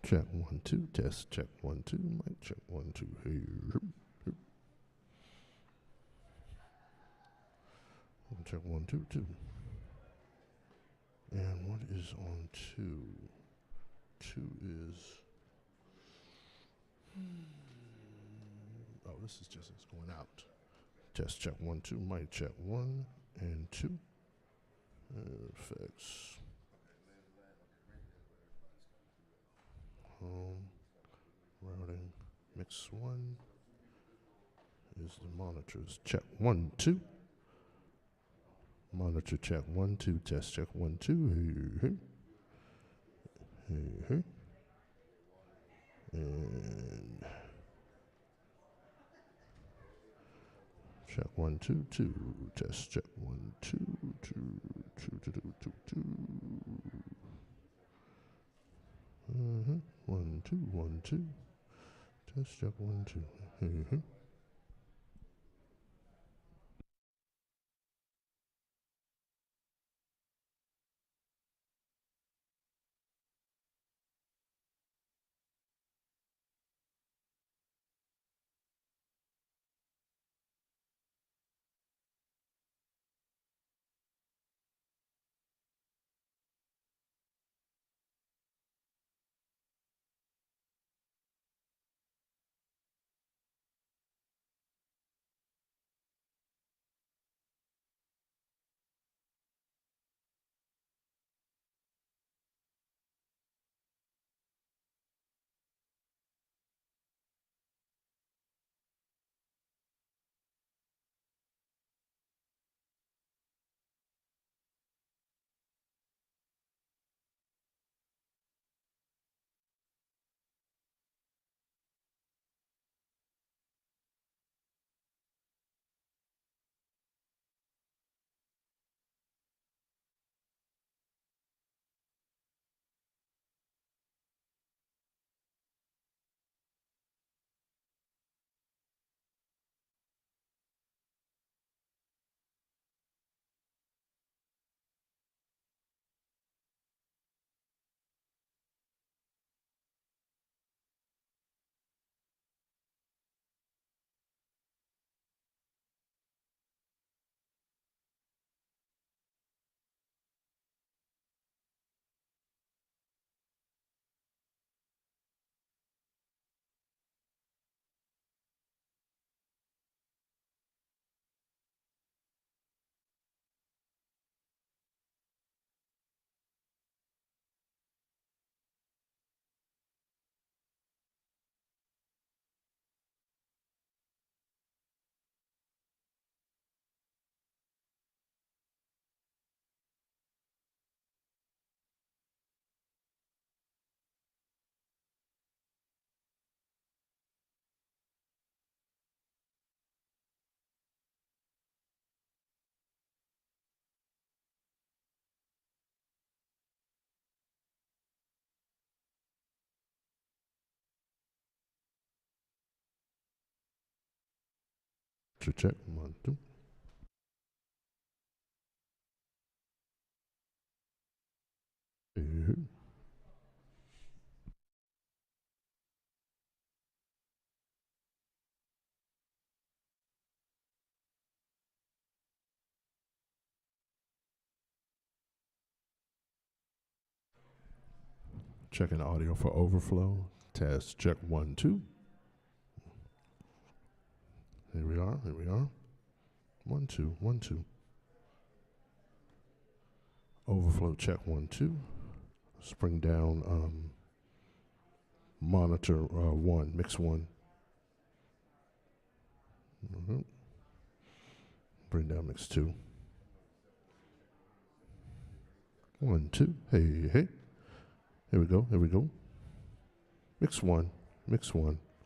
Check 1 2. Test. Check 1 2. Mic check 1 2. Here. Check 1 2 2. And what is on 2? 2 is. Oh, this is just it's going out. Test check 1 2. Mic check 1 and 2. Effects. Home. Routing. Mix 1 is the monitors. Check 1 2. Monitor check 1 2. Test check 1 2. And check 1 2 2. Test check 1 2 2 2 2 2 2. 1 2 1 2. Test check 1 2. Check 1 2. Checking audio for overflow. Test check 1 2. Here we are. 1 2 1 2. Overflow check 1 2. Spring down monitor 1, mix 1. Bring down mix 2. 1 2. Hey. Here we go. Mix 1. A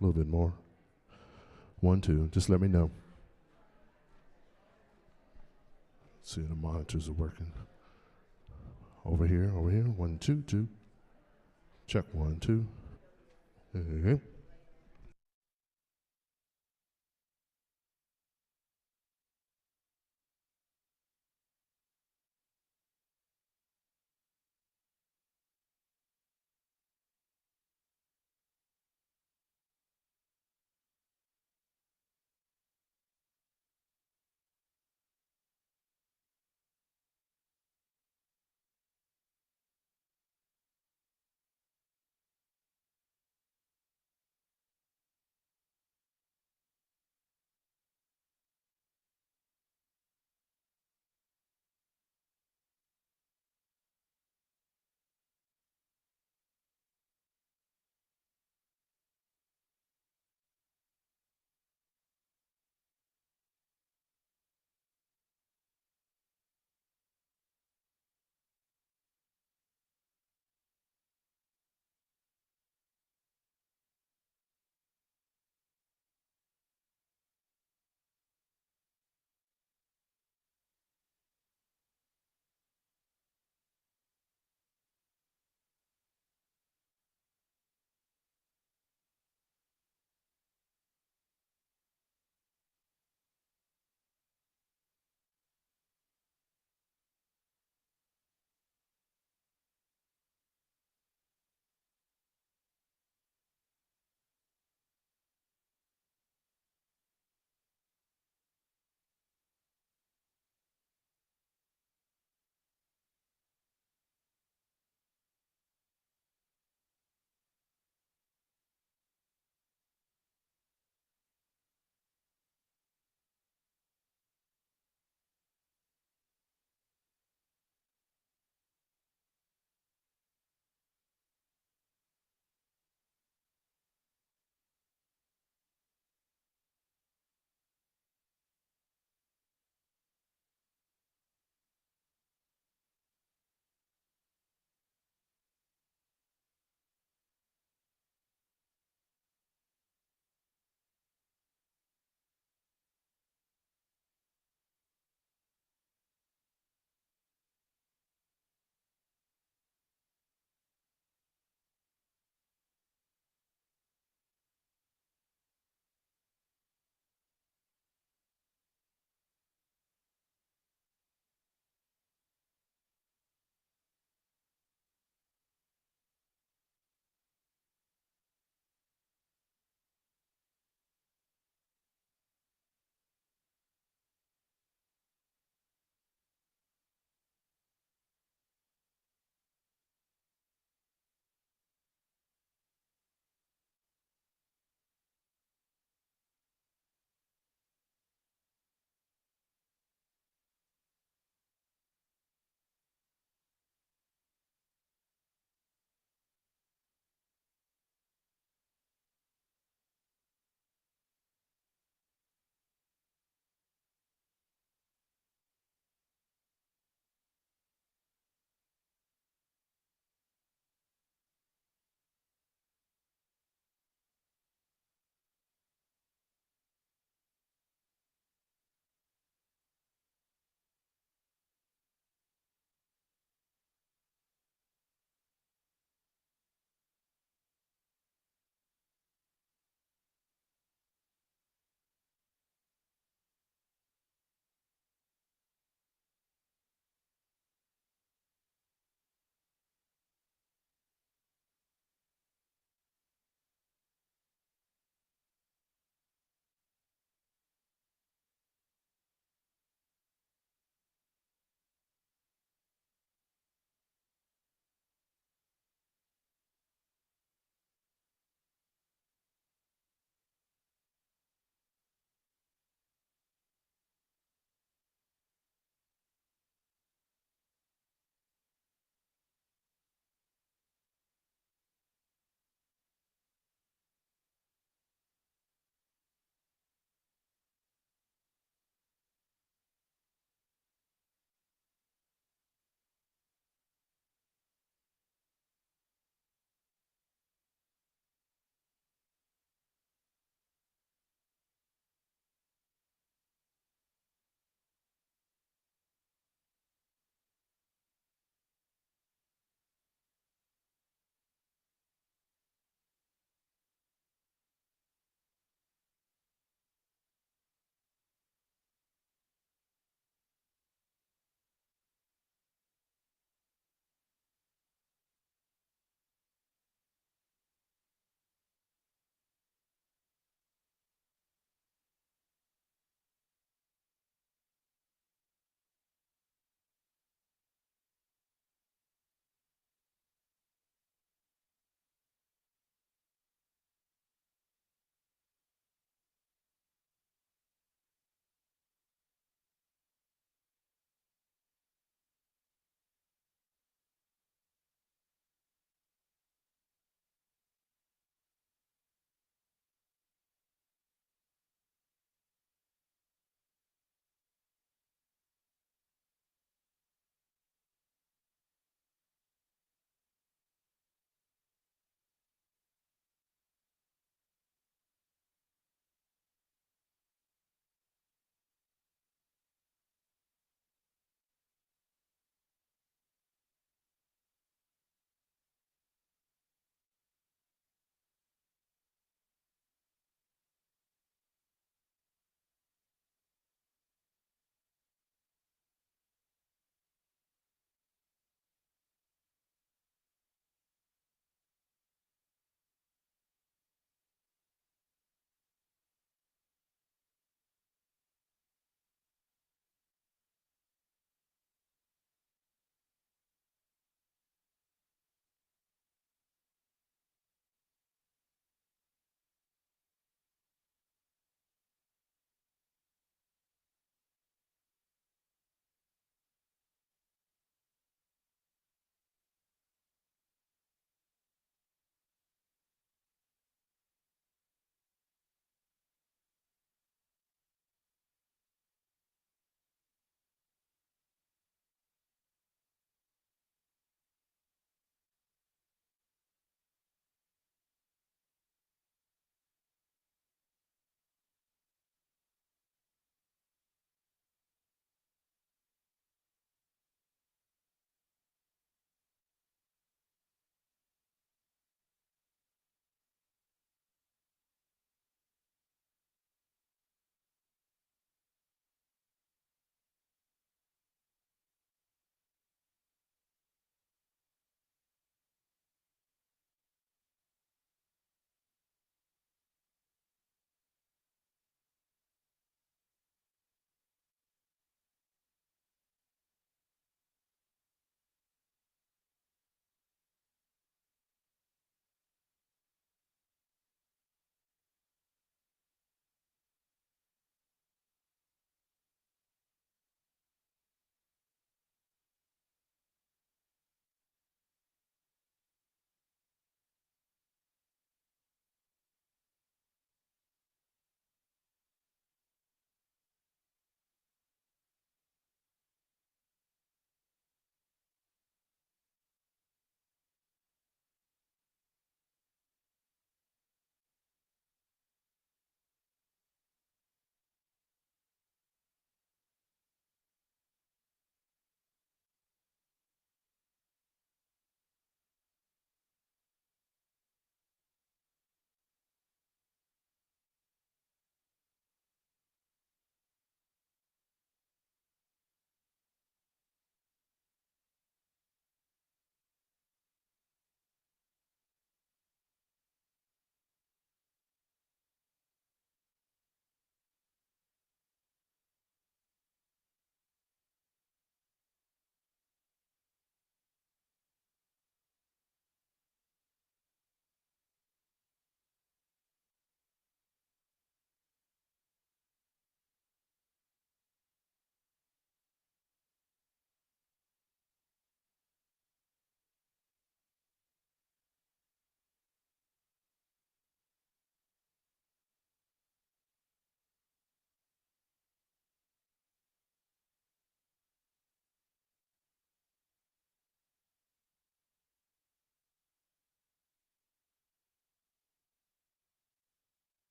little bit more. 1 2. Just let me know. See if the monitors are working. Over here. 1 2 2. Check 1 2. Hey.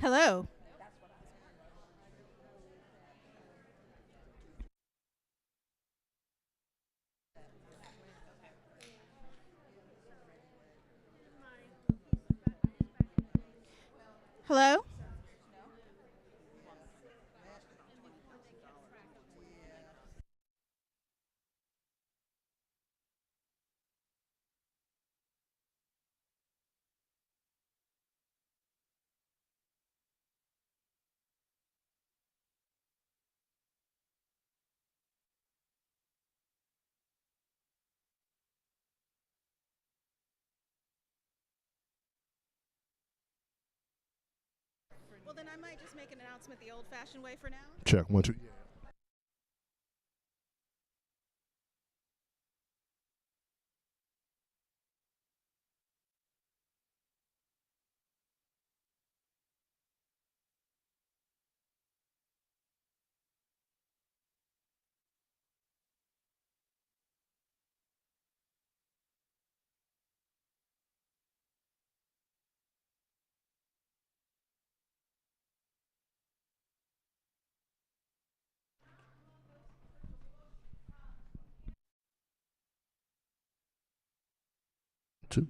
Hello. Hello. Well, then I might just make an announcement the old fashioned way for now. Check one, two. Two.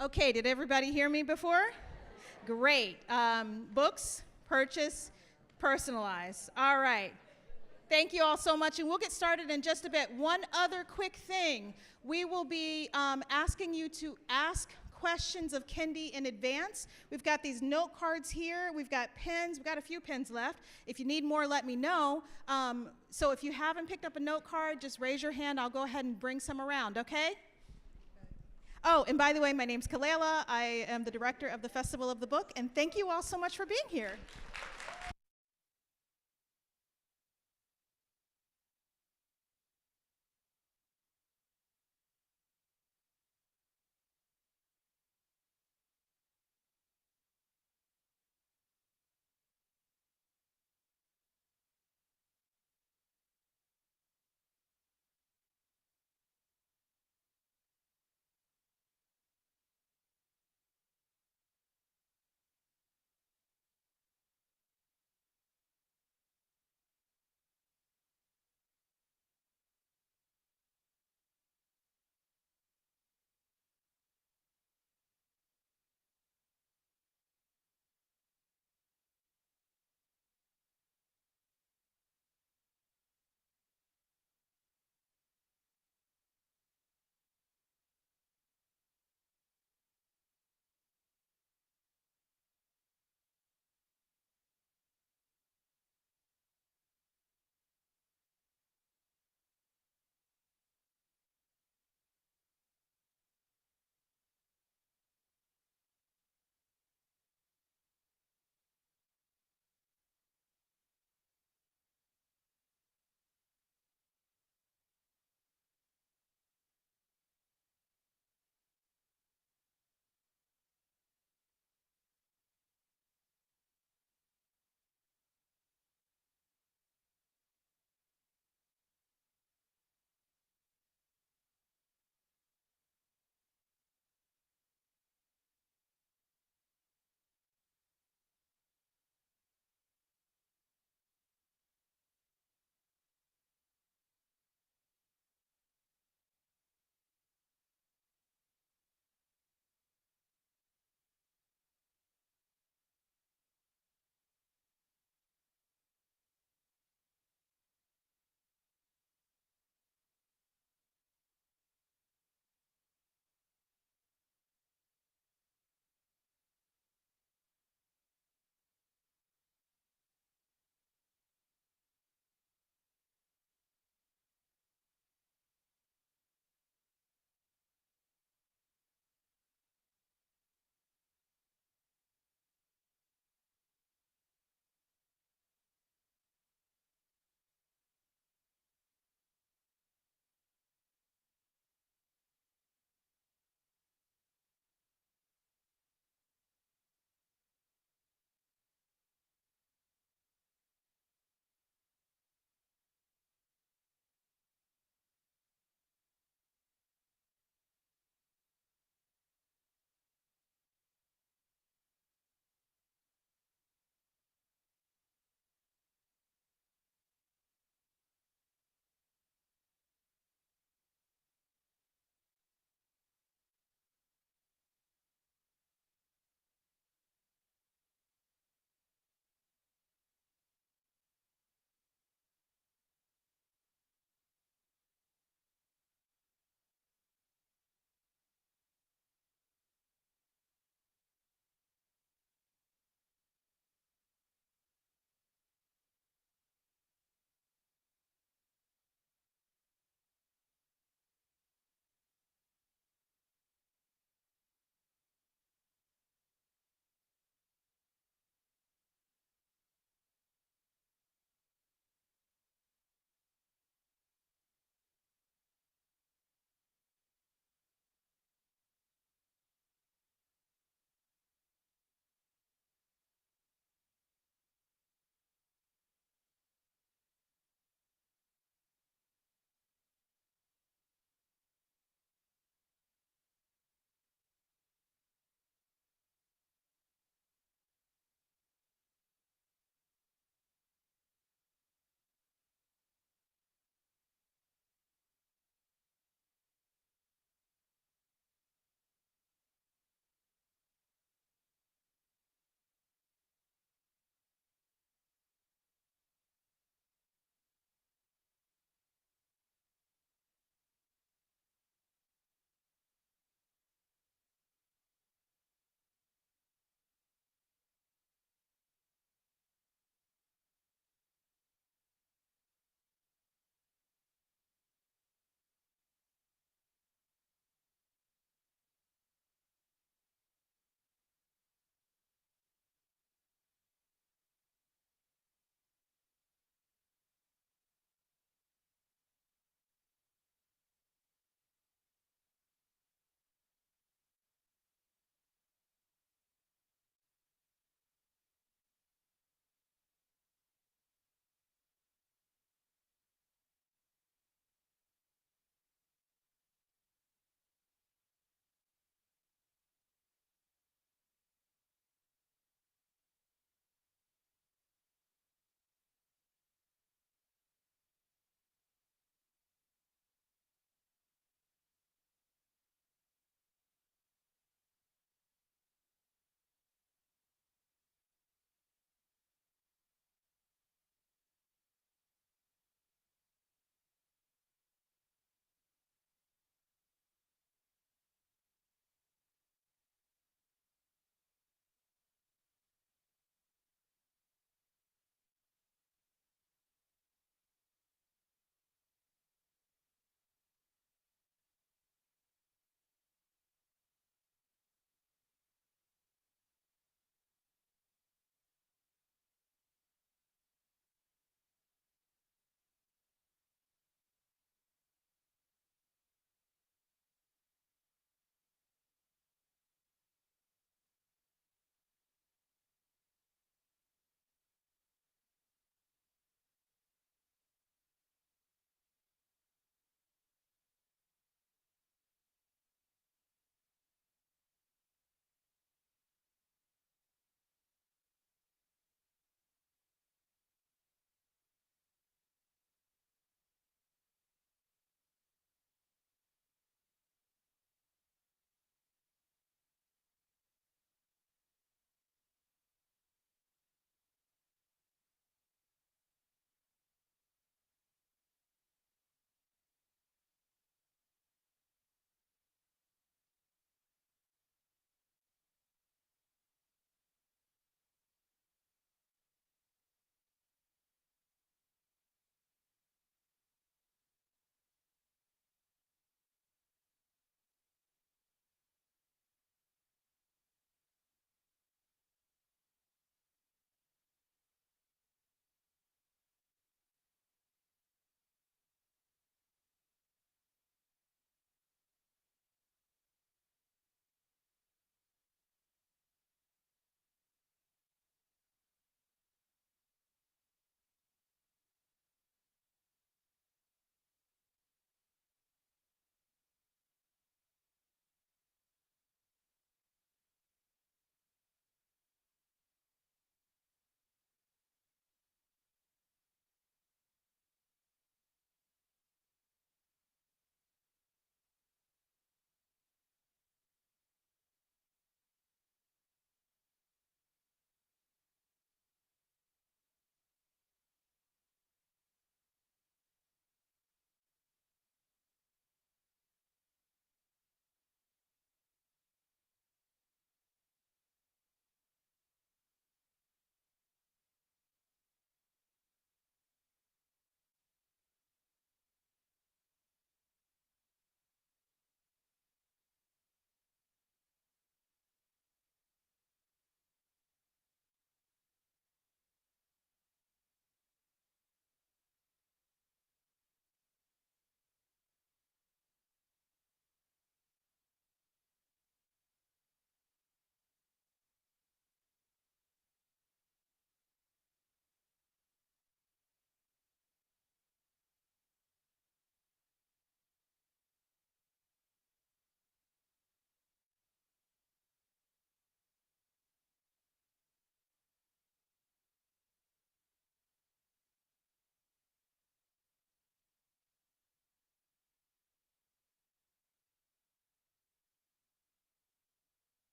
Okay, did everybody hear me before? Great. Books, purchase, personalize. All right. Thank you all so much, and we'll get started in just a bit. One other quick thing. We will be asking you to ask questions of Kendi in advance. We've got these note cards here. We've got pens. We've got a few pens left. If you need more, let me know. So if you haven't picked up a note card, just raise your hand. I'll go ahead and bring some around, okay? Oh, and by the way, my name's Kalela. I am the director of the Festival of the Book, and thank you all so much for being here.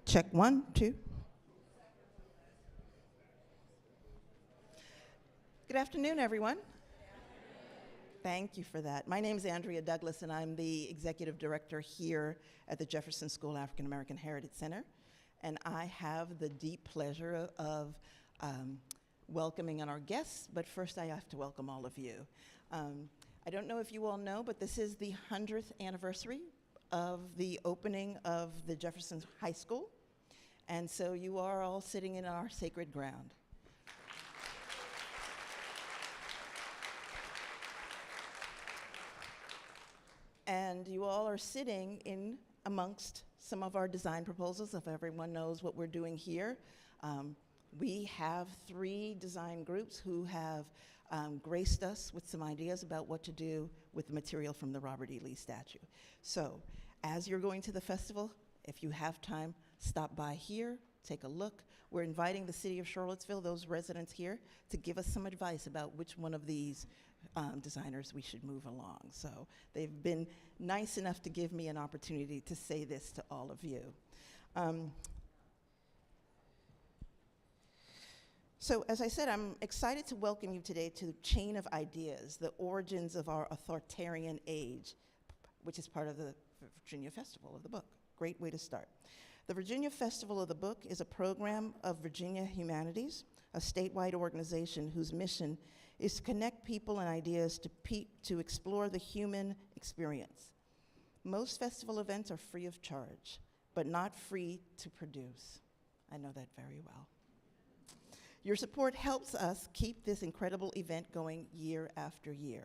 Check 1, 2. Good afternoon, everyone. Thank you for that. My name is Andrea Douglas, and I'm the executive director here at the Jefferson School African American Heritage Center. And I have the deep pleasure of welcoming our guests, but first I have to welcome all of you. I don't know if you all know, but this is the 100th anniversary of the opening of the Jefferson High School. And so you are all sitting in our sacred ground. And you all are sitting in amongst some of our design proposals, if everyone knows what we're doing here. We have 3 design groups who have graced us with some ideas about what to do with the material from the Robert E. Lee statue. So, as you're going to the festival, if you have time, stop by here, take a look. We're inviting the city of Charlottesville, those residents here, to give us some advice about which one of these designers we should move along. So they've been nice enough to give me an opportunity to say this to all of you. So as I said, I'm excited to welcome you today to Chain of Ideas, the origins of our authoritarian age, which is part of the Virginia Festival of the Book. Great way to start. The Virginia Festival of the Book is a program of Virginia Humanities, a statewide organization whose mission is to connect people and ideas to explore the human experience. Most festival events are free of charge, but not free to produce. I know that very well. Your support helps us keep this incredible event going year after year.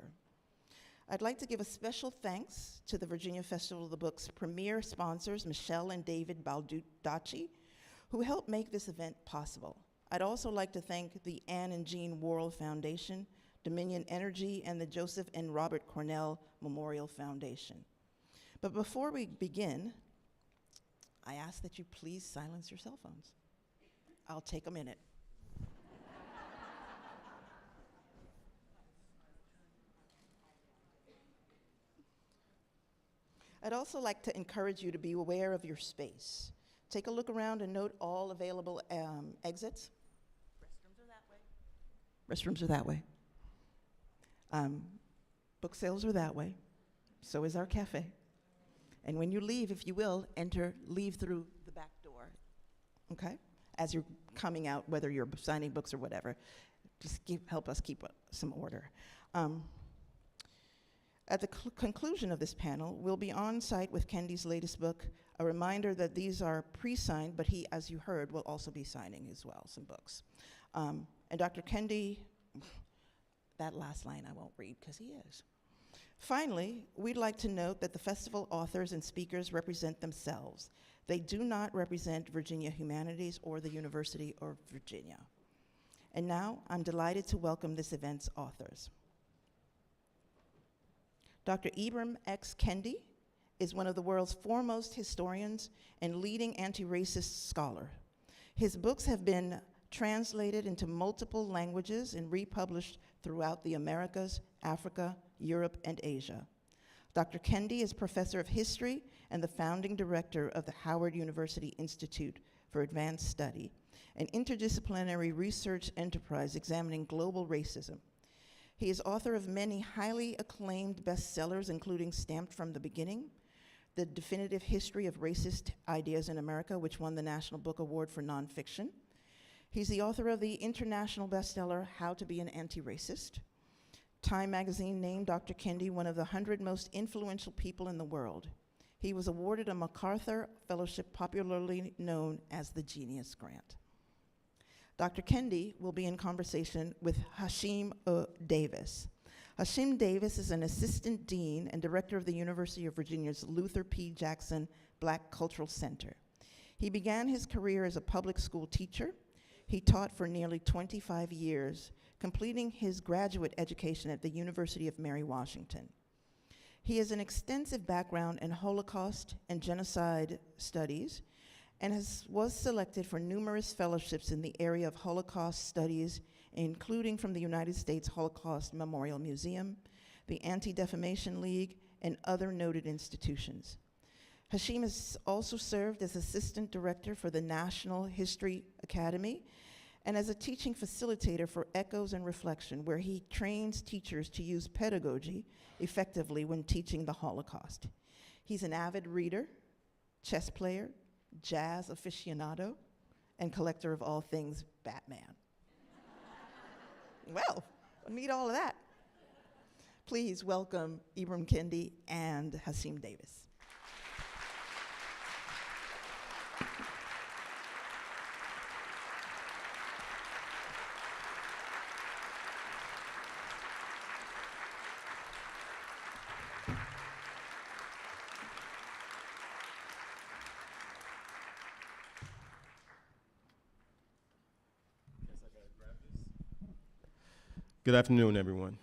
I'd like to give a special thanks to the Virginia Festival of the Book's premier sponsors, Michelle and David Baldacci, who helped make this event possible. I'd also like to thank the Anne and Jean Worrell Foundation, Dominion Energy, and the Joseph and Robert Cornell Memorial Foundation. But before we begin, I ask that you please silence your cell phones. I'll take a minute. I'd also like to encourage you to be aware of your space. Take a look around and note all available exits. Restrooms are that way. Book sales are that way. So is our cafe. And when you leave, if you will, leave through the back door, okay? As you're coming out, whether you're signing books or whatever, just help us keep some order. At the conclusion of this panel, we'll be on site with Kendi's latest book, a reminder that these are pre-signed, but he, as you heard, will also be signing as well, some books. And Dr. Kendi, that last line I won't read because he is. Finally, we'd like to note that the festival authors and speakers represent themselves. They do not represent Virginia Humanities or the University of Virginia. And now, I'm delighted to welcome this event's authors. Dr. Ibram X. Kendi is one of the world's foremost historians and leading anti-racist scholar. His books have been translated into multiple languages and republished throughout the Americas, Africa, Europe, and Asia. Dr. Kendi is professor of history and the founding director of the Howard University Institute for Advanced Study, an interdisciplinary research enterprise examining global racism. He is author of many highly acclaimed bestsellers, including Stamped from the Beginning, The Definitive History of Racist Ideas in America, which won the National Book Award for Nonfiction. He's the author of the international bestseller, How to Be an Anti-Racist. Time magazine named Dr. Kendi one of the 100 most influential people in the world. He was awarded a MacArthur Fellowship, popularly known as the Genius Grant. Dr. Kendi will be in conversation with Hashim Davis. Hashim Davis is an assistant dean and director of the University of Virginia's Luther P. Jackson Black Cultural Center. He began his career as a public school teacher. He taught for nearly 25 years, completing his graduate education at the University of Mary Washington. He has an extensive background in Holocaust and genocide studies and was selected for numerous fellowships in the area of Holocaust studies, including from the United States Holocaust Memorial Museum, the Anti-Defamation League, and other noted institutions. Hashim has also served as assistant director for the National History Academy and as a teaching facilitator for Echoes and Reflection, where he trains teachers to use pedagogy effectively when teaching the Holocaust. He's an avid reader, chess player, jazz aficionado, and collector of all things Batman. Well, I need all of that. Please welcome Ibram Kendi and Hashim Davis. Good afternoon, everyone.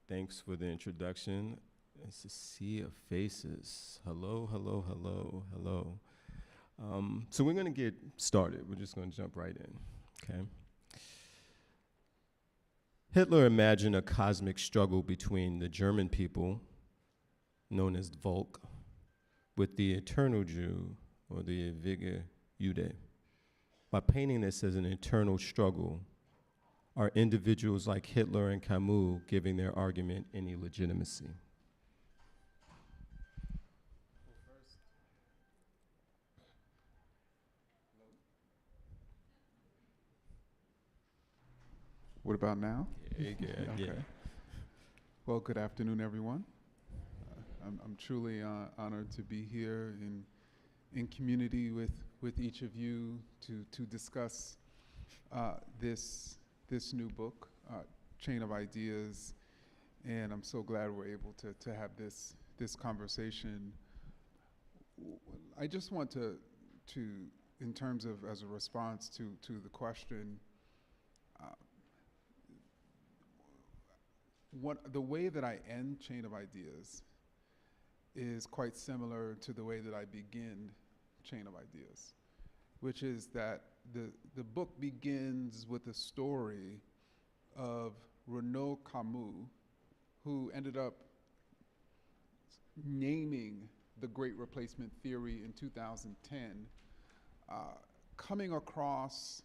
Thanks for the introduction. It's a sea of faces. Hello, hello, hello, hello. So we're going to get started. We're just going to jump right in, okay? Hitler imagined a cosmic struggle between the German people, known as Volk, with the eternal Jew, or the ewige Jude. By painting this as an eternal struggle, are individuals like Hitler and Camus giving their argument any legitimacy? What about now? Yeah, yeah. Okay. Well, good afternoon, everyone. I'm truly honored to be here in community with each of you to discuss this new book, Chain of Ideas, and I'm so glad we're able to have this conversation. I just want to in terms of as a response to the question, the way that I end Chain of Ideas is quite similar to the way that I begin Chain of Ideas, which is that the book begins with a story of Renaud Camus, who ended up naming the Great Replacement Theory in 2010, coming across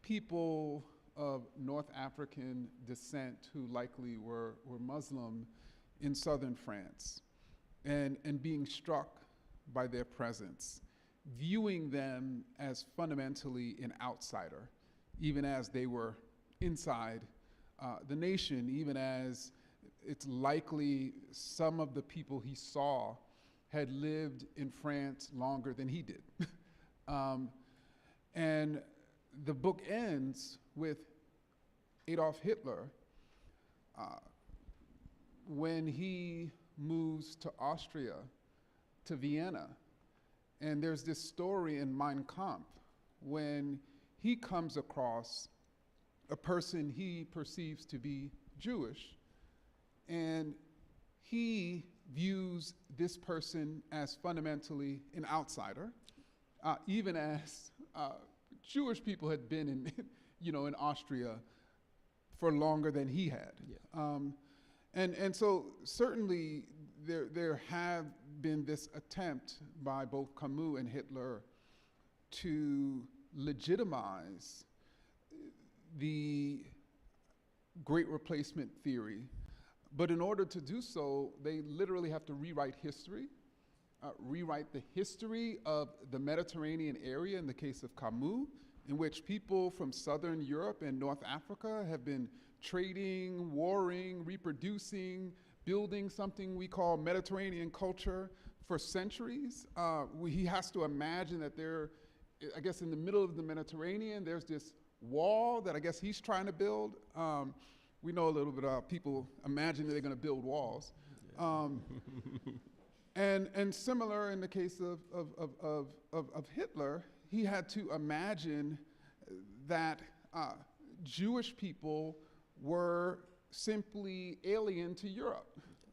people of North African descent who likely were Muslim in southern France, and being struck by their presence, viewing them as fundamentally an outsider, even as they were inside the nation, even as it's likely some of the people he saw had lived in France longer than he did. And the book ends with Adolf Hitler when he moves to Austria, to Vienna. And there's this story in Mein Kampf when he comes across a person he perceives to be Jewish, and he views this person as fundamentally an outsider, even as Jewish people had been in Austria for longer than he had. Yeah. And so certainly there have been this attempt by both Camus and Hitler to legitimize the Great Replacement Theory. But in order to do so, they literally have to rewrite history, rewrite the history of the Mediterranean area in the case of Camus, in which people from Southern Europe and North Africa have been trading, warring, reproducing, building something we call Mediterranean culture for centuries. He has to imagine that I guess in the middle of the Mediterranean, there's this wall that I guess he's trying to build. We know a little bit about people imagining they're going to build walls. Yeah. And similar in the case of Hitler, he had to imagine that Jewish people were simply alien to Europe,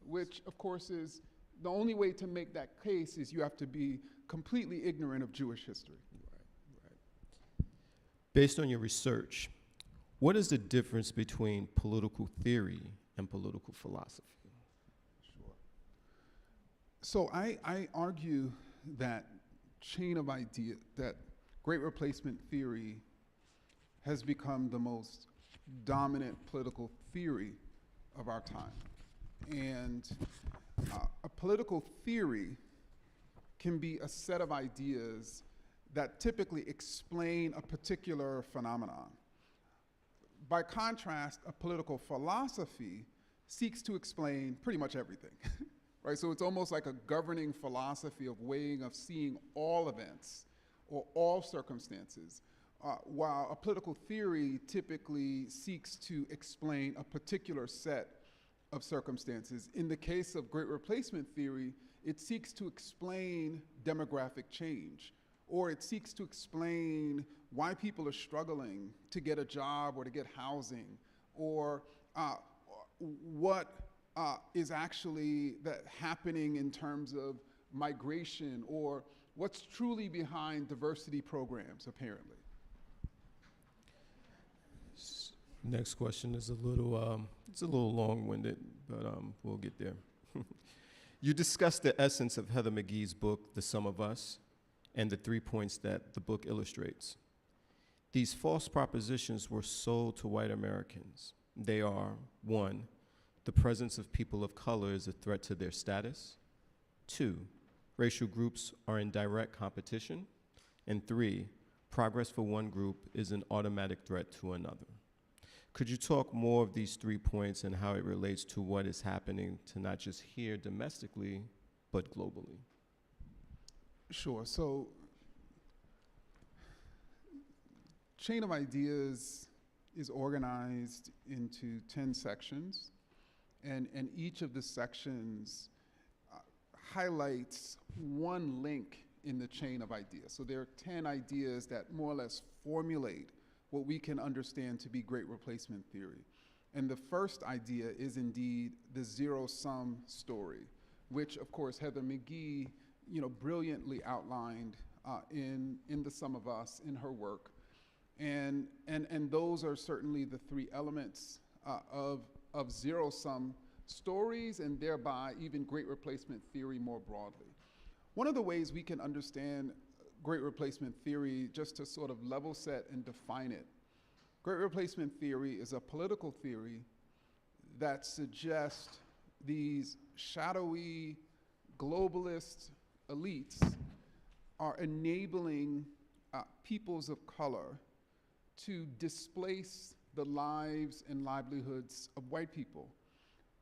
which of course is the only way to make that case is you have to be completely ignorant of Jewish history. Right. Based on your research, what is the difference between political theory and political philosophy? So I argue that that great replacement theory has become the most dominant political theory of our time. And a political theory can be a set of ideas that typically explain a particular phenomenon. By contrast, a political philosophy seeks to explain pretty much everything, right? So it's almost like a governing philosophy of weighing, of seeing all events or all circumstances, while a political theory typically seeks to explain a particular set of circumstances. In the case of great replacement theory, it seeks to explain demographic change, or it seeks to explain why people are struggling to get a job or to get housing, or what is actually happening in terms of migration, or what's truly behind diversity programs, apparently. Next question is it's a little long-winded, but we'll get there. You discussed the essence of Heather McGhee's book, The Sum of Us, and the 3 points that the book illustrates. These false propositions were sold to white Americans. They are, 1, the presence of people of color is a threat to their status. 2, racial groups are in direct competition. And 3, progress for one group is an automatic threat to another. Could you talk more of these 3 points and how it relates to what is happening to not just here domestically, but globally? Sure. So, Chain of Ideas is organized into 10 sections, and each of the sections highlights one link in the chain of ideas. So there are 10 ideas that more or less formulate what we can understand to be great replacement theory. And the first idea is indeed the zero-sum story, which of course Heather McGhee brilliantly outlined in The Sum of Us in her work. And those are certainly the 3 elements of zero-sum stories, and thereby even great replacement theory more broadly. One of the ways we can understand great replacement theory, just to sort of level set and define it, great replacement theory is a political theory that suggests these shadowy globalist elites are enabling peoples of color to displace the lives and livelihoods of white people,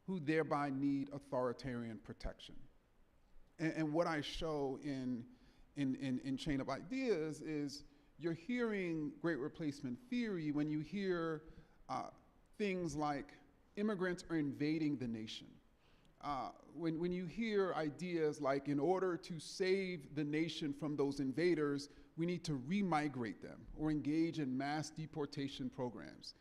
who thereby need authoritarian protection. And what I show in Chain of Ideas is you're hearing great replacement theory when you hear things like immigrants are invading the nation. When you hear ideas like, in order to save the nation from those invaders, we need to remigrate them or engage in mass deportation programs.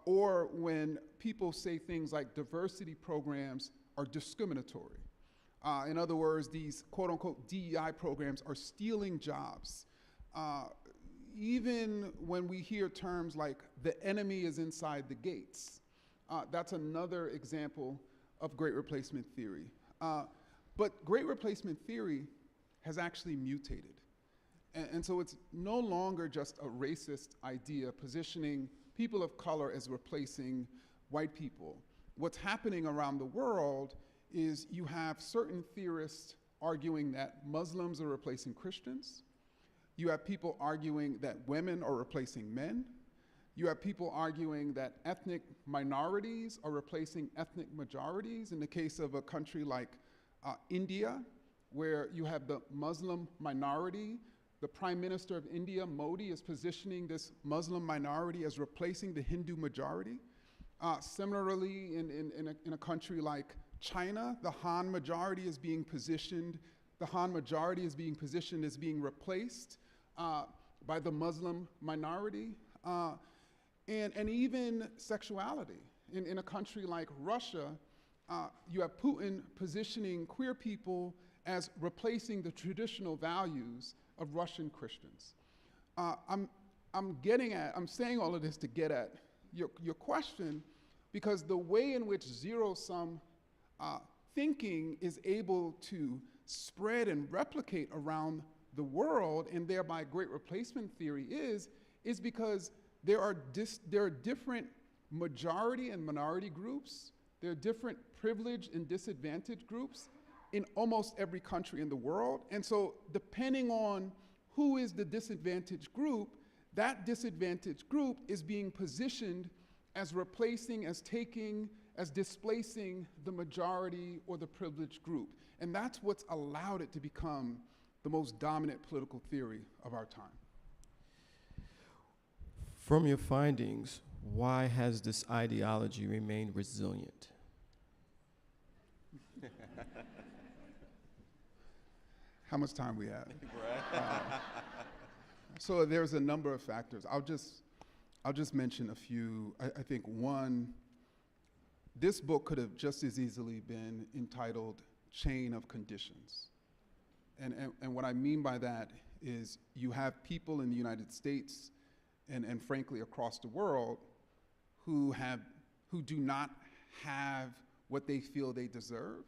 Or when people say things like diversity programs are discriminatory. In other words, these quote unquote DEI programs are stealing jobs. Even when we hear terms like the enemy is inside the gates, that's another example of great replacement theory. But great replacement theory has actually mutated. And so it's no longer just a racist idea positioning people of color as replacing white people. What's happening around the world is you have certain theorists arguing that Muslims are replacing Christians. You have people arguing that women are replacing men. You have people arguing that ethnic minorities are replacing ethnic majorities. In the case of a country like India, where you have the Muslim minority, the Prime Minister of India, Modi, is positioning this Muslim minority as replacing the Hindu majority. Similarly, in a country like China, the Han majority is being positioned as being replaced by the Muslim minority. And even sexuality. In a country like Russia, you have Putin positioning queer people as replacing the traditional values of Russian Christians. I'm saying all of this to get at your question, because the way in which zero-sum thinking is able to spread and replicate around the world, and thereby great replacement theory is because there are different majority and minority groups, there are different privileged and disadvantaged groups in almost every country in the world. And so depending on who is the disadvantaged group, that disadvantaged group is being positioned as replacing, as taking, as displacing the majority or the privileged group. And that's what's allowed it to become the most dominant political theory of our time. From your findings, why has this ideology remained resilient? How much time we have? So there's a number of factors. I'll just mention a few. I think one, this book could have just as easily been entitled Chain of Conditions. And what I mean by that is you have people in the United States and frankly across the world who do not have what they feel they deserve,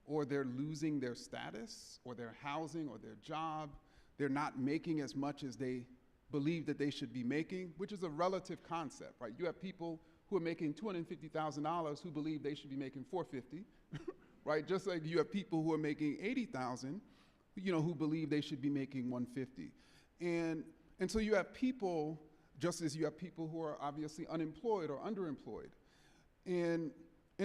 or they're losing their status or their housing or their job. They're not making as much as they believe that they should be making, which is a relative concept, right? You have people who are making $250,000 who believe they should be making $450, right? Just like you have people who are making $80,000, who believe they should be making $150. And so you have people, just as you have people who are obviously unemployed or underemployed. And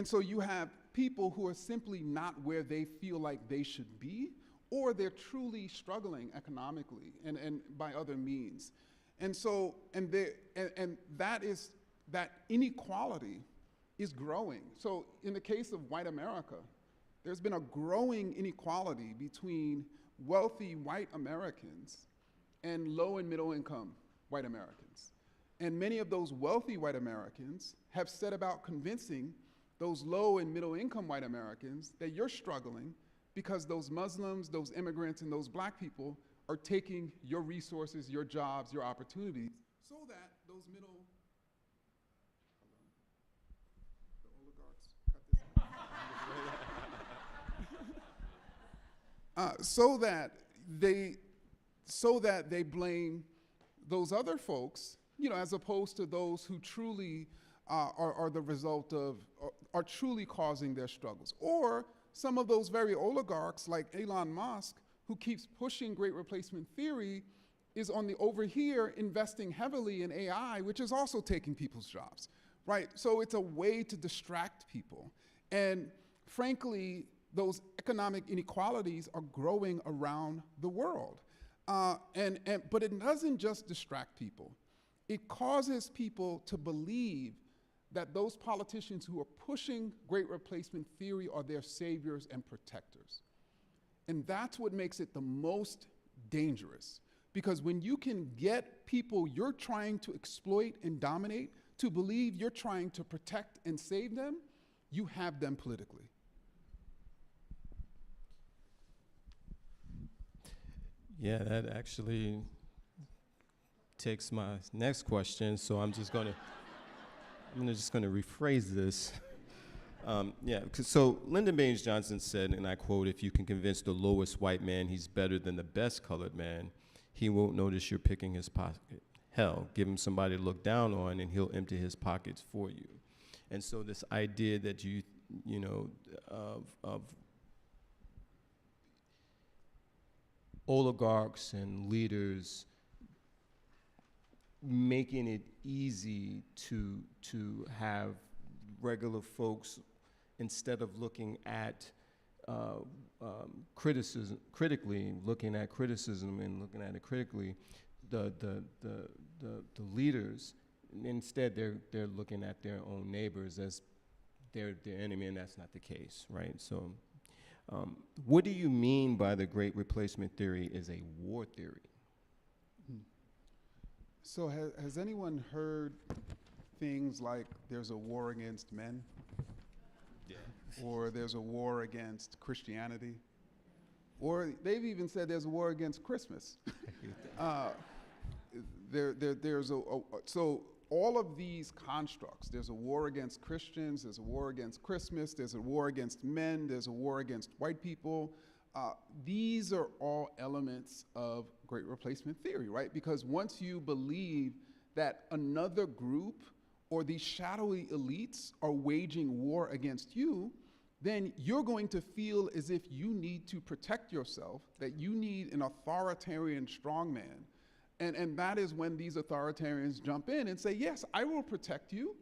so you have people who are simply not where they feel like they should be, or they're truly struggling economically and by other means. And so, and that inequality is growing. So in the case of white America, there's been a growing inequality between wealthy white Americans and low and middle income white Americans. And many of those wealthy white Americans have set about convincing those low and middle income white Americans that you're struggling because those Muslims, those immigrants, and those black people are taking your resources, your jobs, your opportunities, so that those middle, the oligarchs, cut this so that they blame those other folks, as opposed to those who truly are the result of, are truly causing their struggles. Or some of those very oligarchs like Elon Musk, who keeps pushing great replacement theory, is on the over here investing heavily in AI, which is also taking people's jobs, right? So it's a way to distract people. And frankly, those economic inequalities are growing around the world. But it doesn't just distract people. It causes people to believe that those politicians who are pushing great replacement theory are their saviors and protectors. And that's what makes it the most dangerous. Because when you can get people you're trying to exploit and dominate to believe you're trying to protect and save them, you have them politically. Yeah, that actually takes my next question, so I'm just gonna rephrase this. So Lyndon Baines Johnson said, and I quote, "If you can convince the lowest white man he's better than the best colored man, he won't notice you're picking his pocket. Hell, give him somebody to look down on and he'll empty his pockets for you." And so this idea that of oligarchs and leaders making it easy to have regular folks, instead of looking at critically, looking at criticism and looking at it critically, the leaders, instead they're looking at their own neighbors as their enemy, and that's not the case, right? So what do you mean by the great replacement theory is a war theory? So has anyone heard things like there's a war against men? Yeah. Or there's a war against Christianity? Or they've even said there's a war against Christmas. So all of these constructs, there's a war against Christians, there's a war against Christmas, there's a war against men, there's a war against white people. These are all elements of great replacement theory, right? Because once you believe that another group or these shadowy elites are waging war against you, then you're going to feel as if you need to protect yourself, that you need an authoritarian strongman. And that is when these authoritarians jump in and say, yes, I will protect you.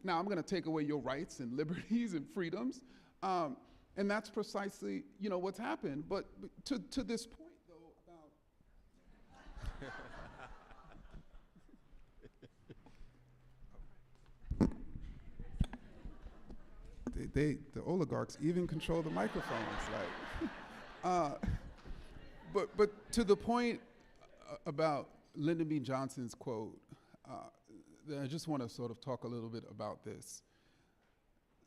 Now I'm going to take away your rights and liberties and freedoms. And that's precisely, what's happened. But to this point, though, about the oligarchs even control the microphones, but to the point about Lyndon B. Johnson's quote, I just want to sort of talk a little bit about this.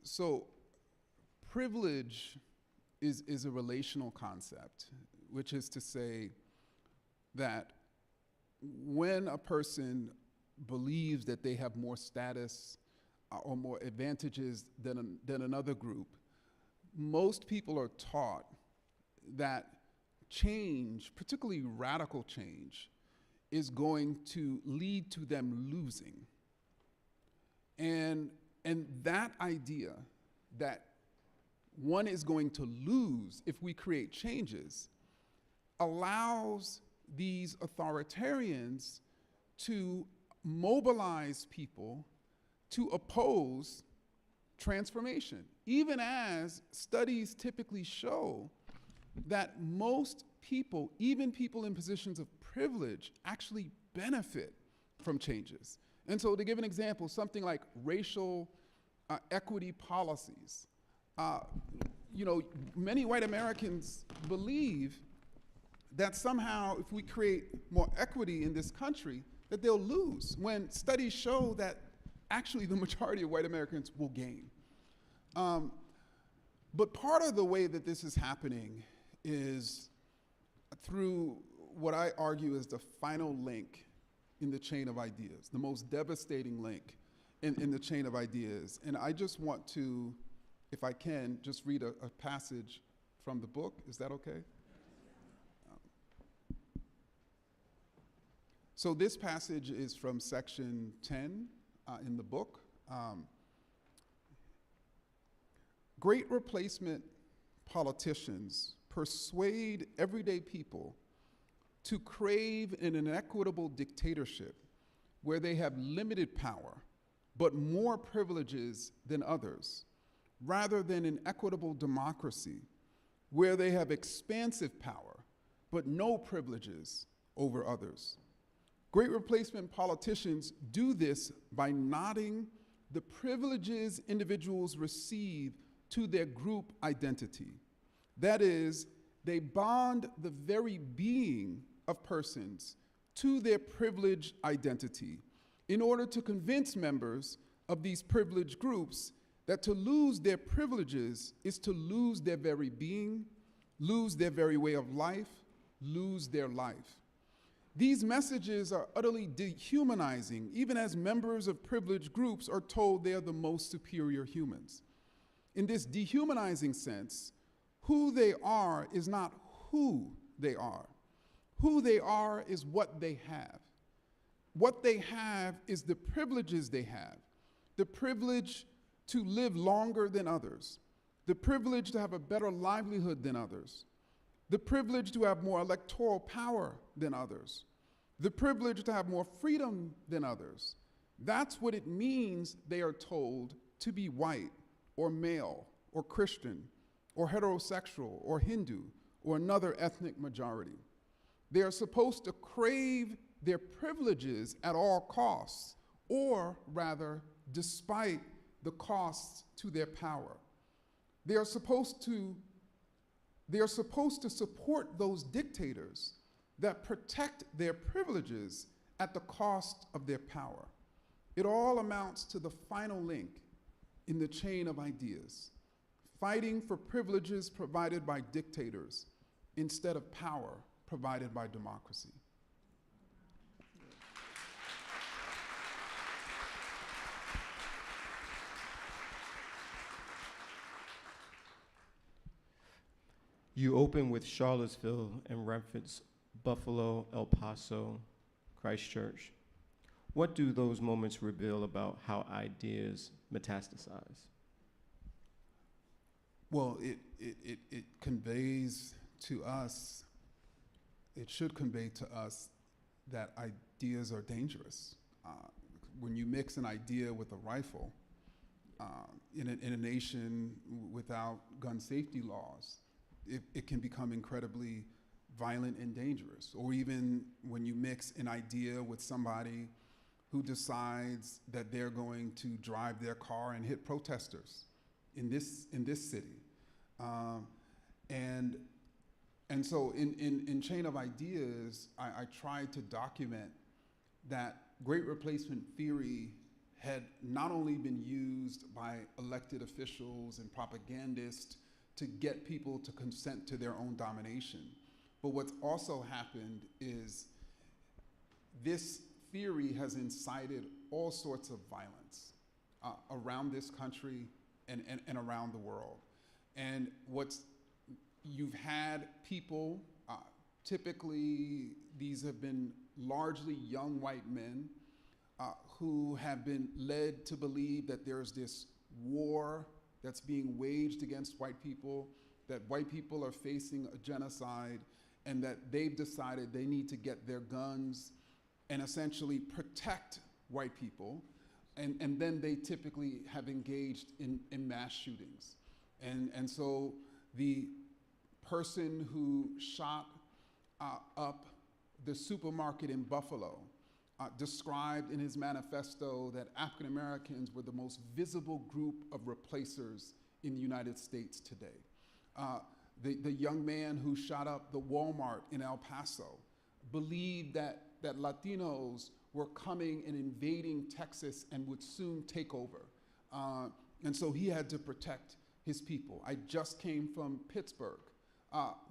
So privilege is a relational concept, which is to say that when a person believes that they have more status or more advantages than another group, most people are taught that change, particularly radical change, is going to lead to them losing. And that idea that one is going to lose if we create changes allows these authoritarians to mobilize people to oppose transformation, even as studies typically show that most people, even people in positions of privilege, actually benefit from changes. And so to give an example, something like racial equity policies. Many white Americans believe that somehow if we create more equity in this country, that they'll lose, when studies show that actually the majority of white Americans will gain. But part of the way that this is happening is through what I argue is the final link in the chain of ideas, the most devastating link in the chain of ideas. And I just want to, if I can, just read a passage from the book. Is that okay? So this passage is from section 10 in the book. Great replacement politicians persuade everyday people to crave an inequitable dictatorship where they have limited power but more privileges than others, rather than an equitable democracy where they have expansive power but no privileges over others. Great replacement politicians do this by knotting the privileges individuals receive to their group identity. That is, they bond the very being of persons to their privileged identity in order to convince members of these privileged groups that to lose their privileges is to lose their very being, lose their very way of life, lose their life. These messages are utterly dehumanizing, even as members of privileged groups are told they are the most superior humans. In this dehumanizing sense, who they are is not who they are. Who they are is what they have. What they have is the privileges they have. The privilege to live longer than others. The privilege to have a better livelihood than others. The privilege to have more electoral power than others. The privilege to have more freedom than others. That's what it means, they are told, to be white or male or Christian or heterosexual or Hindu or another ethnic majority. They are supposed to crave their privileges at all costs, or rather, despite the costs to their power. They are supposed to support those dictators that protect their privileges at the cost of their power. It all amounts to the final link in the chain of ideas, fighting for privileges provided by dictators instead of power provided by democracy. You open with Charlottesville and reference Buffalo, El Paso, Christchurch. What do those moments reveal about how ideas metastasize? Well, it conveys to us, it should convey to us that ideas are dangerous. When you mix an idea with a rifle in a nation without gun safety laws, it can become incredibly violent and dangerous. Or even when you mix an idea with somebody who decides that they're going to drive their car and hit protesters in this city. And so in Chain of Ideas, I tried to document that Great Replacement theory had not only been used by elected officials and propagandists to get people to consent to their own domination, but what's also happened is this theory has incited all sorts of violence around this country and around the world. And you've had people, typically these have been largely young white men who have been led to believe that there's this war that's being waged against white people, that white people are facing a genocide, and that they've decided they need to get their guns and essentially protect white people. And then they typically have engaged in mass shootings. And so the person who shot up the supermarket in Buffalo described in his manifesto that African Americans were the most visible group of replacers in the United States today. The young man who shot up the Walmart in El Paso believed that Latinos were coming and invading Texas and would soon take over. And so he had to protect his people. I just came from Pittsburgh,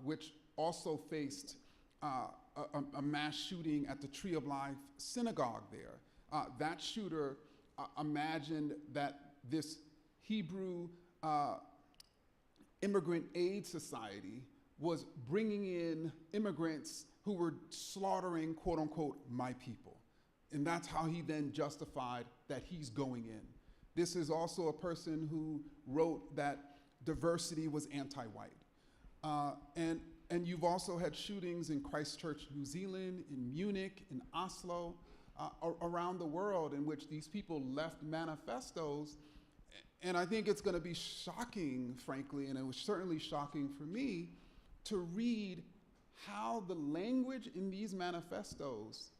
which also faced a mass shooting at the Tree of Life synagogue there. That shooter imagined that this Hebrew Immigrant Aid Society was bringing in immigrants who were slaughtering, quote unquote, my people. And that's how he then justified that he's going in. This is also a person who wrote that diversity was anti-white. And you've also had shootings in Christchurch, New Zealand, in Munich, in Oslo, around the world, in which these people left manifestos. And I think it's going to be shocking, frankly, and it was certainly shocking for me, to read how the language in these manifestos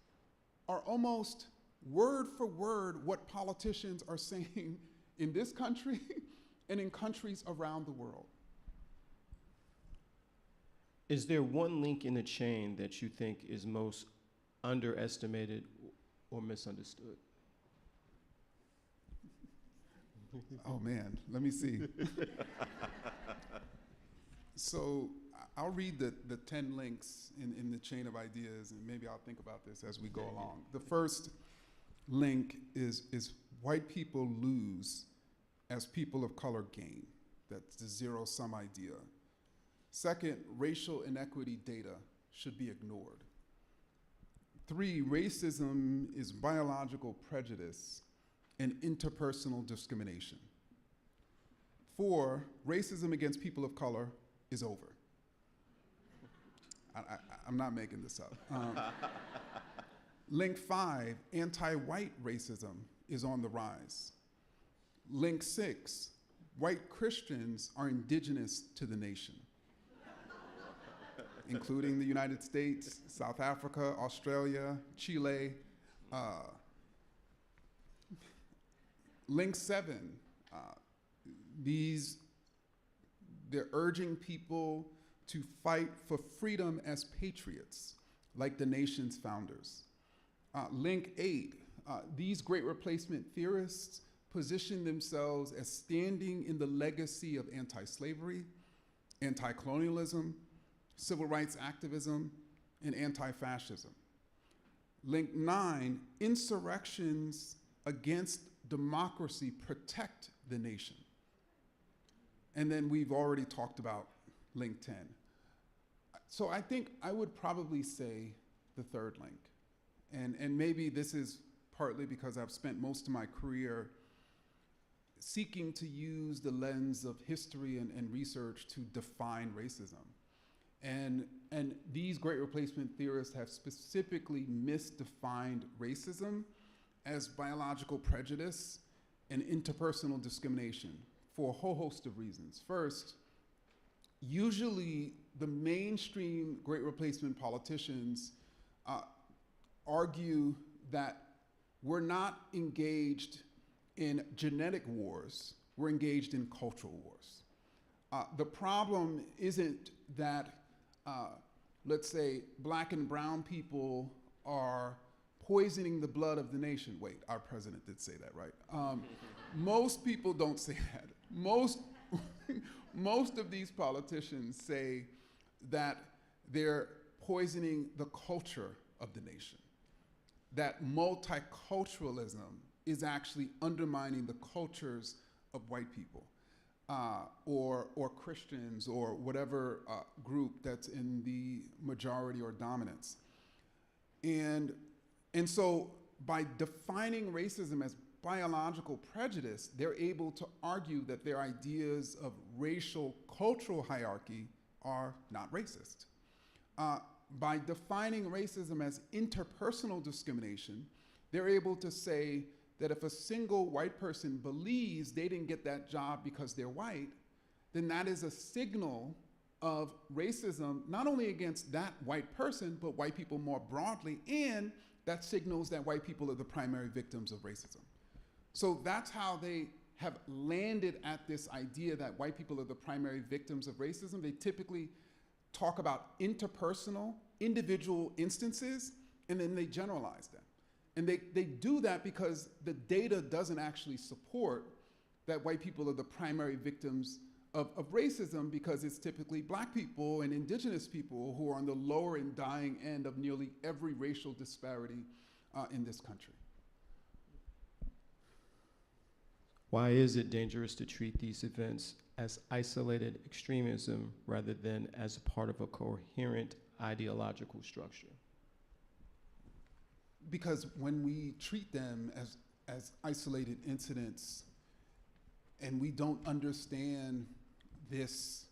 are almost word for word what politicians are saying in this country and in countries around the world. Is there one link in the chain that you think is most underestimated or misunderstood? Oh man, let me see. So I'll read the 10 links in the chain of ideas, and maybe I'll think about this as we go along. The first link is white people lose as people of color gain. That's the zero-sum idea. Second, racial inequity data should be ignored. 3, racism is biological prejudice and interpersonal discrimination. 4, racism against people of color is over. I'm not making this up. Link 5, anti-white racism is on the rise. Link 6, white Christians are indigenous to the nation, including the United States, South Africa, Australia, Chile. Link 7, they're urging people to fight for freedom as patriots, like the nation's founders. Link 8, these great replacement theorists position themselves as standing in the legacy of anti-slavery, anti-colonialism, civil rights activism, and anti-fascism. Link 9, insurrections against democracy protect the nation. And then we've already talked about link 10. So I think I would probably say the third link. And maybe this is partly because I've spent most of my career seeking to use the lens of history and research to define racism. And these great replacement theorists have specifically misdefined racism as biological prejudice and interpersonal discrimination for a whole host of reasons. First, usually the mainstream great replacement politicians argue that we're not engaged in genetic wars, we're engaged in cultural wars. The problem isn't that, let's say, black and brown people are poisoning the blood of the nation. Wait, our president did say that, right? Most people don't say that. Most of these politicians say that they're poisoning the culture of the nation, that multiculturalism is actually undermining the cultures of white people or Christians or whatever group that's in the majority or dominance. And so by defining racism as biological prejudice, they're able to argue that their ideas of racial cultural hierarchy are not racist. By defining racism as interpersonal discrimination, they're able to say that if a single white person believes they didn't get that job because they're white, then that is a signal of racism, not only against that white person, but white people more broadly, and that signals that white people are the primary victims of racism. So that's how they have landed at this idea that white people are the primary victims of racism. They typically talk about interpersonal, individual instances, and then they generalize them. And they do that because the data doesn't actually support that white people are the primary victims of racism, because it's typically black people and indigenous people who are on the lower and dying end of nearly every racial disparity in this country. Why is it dangerous to treat these events as isolated extremism rather than as a part of a coherent ideological structure? Because when we treat them as isolated incidents and we don't understand this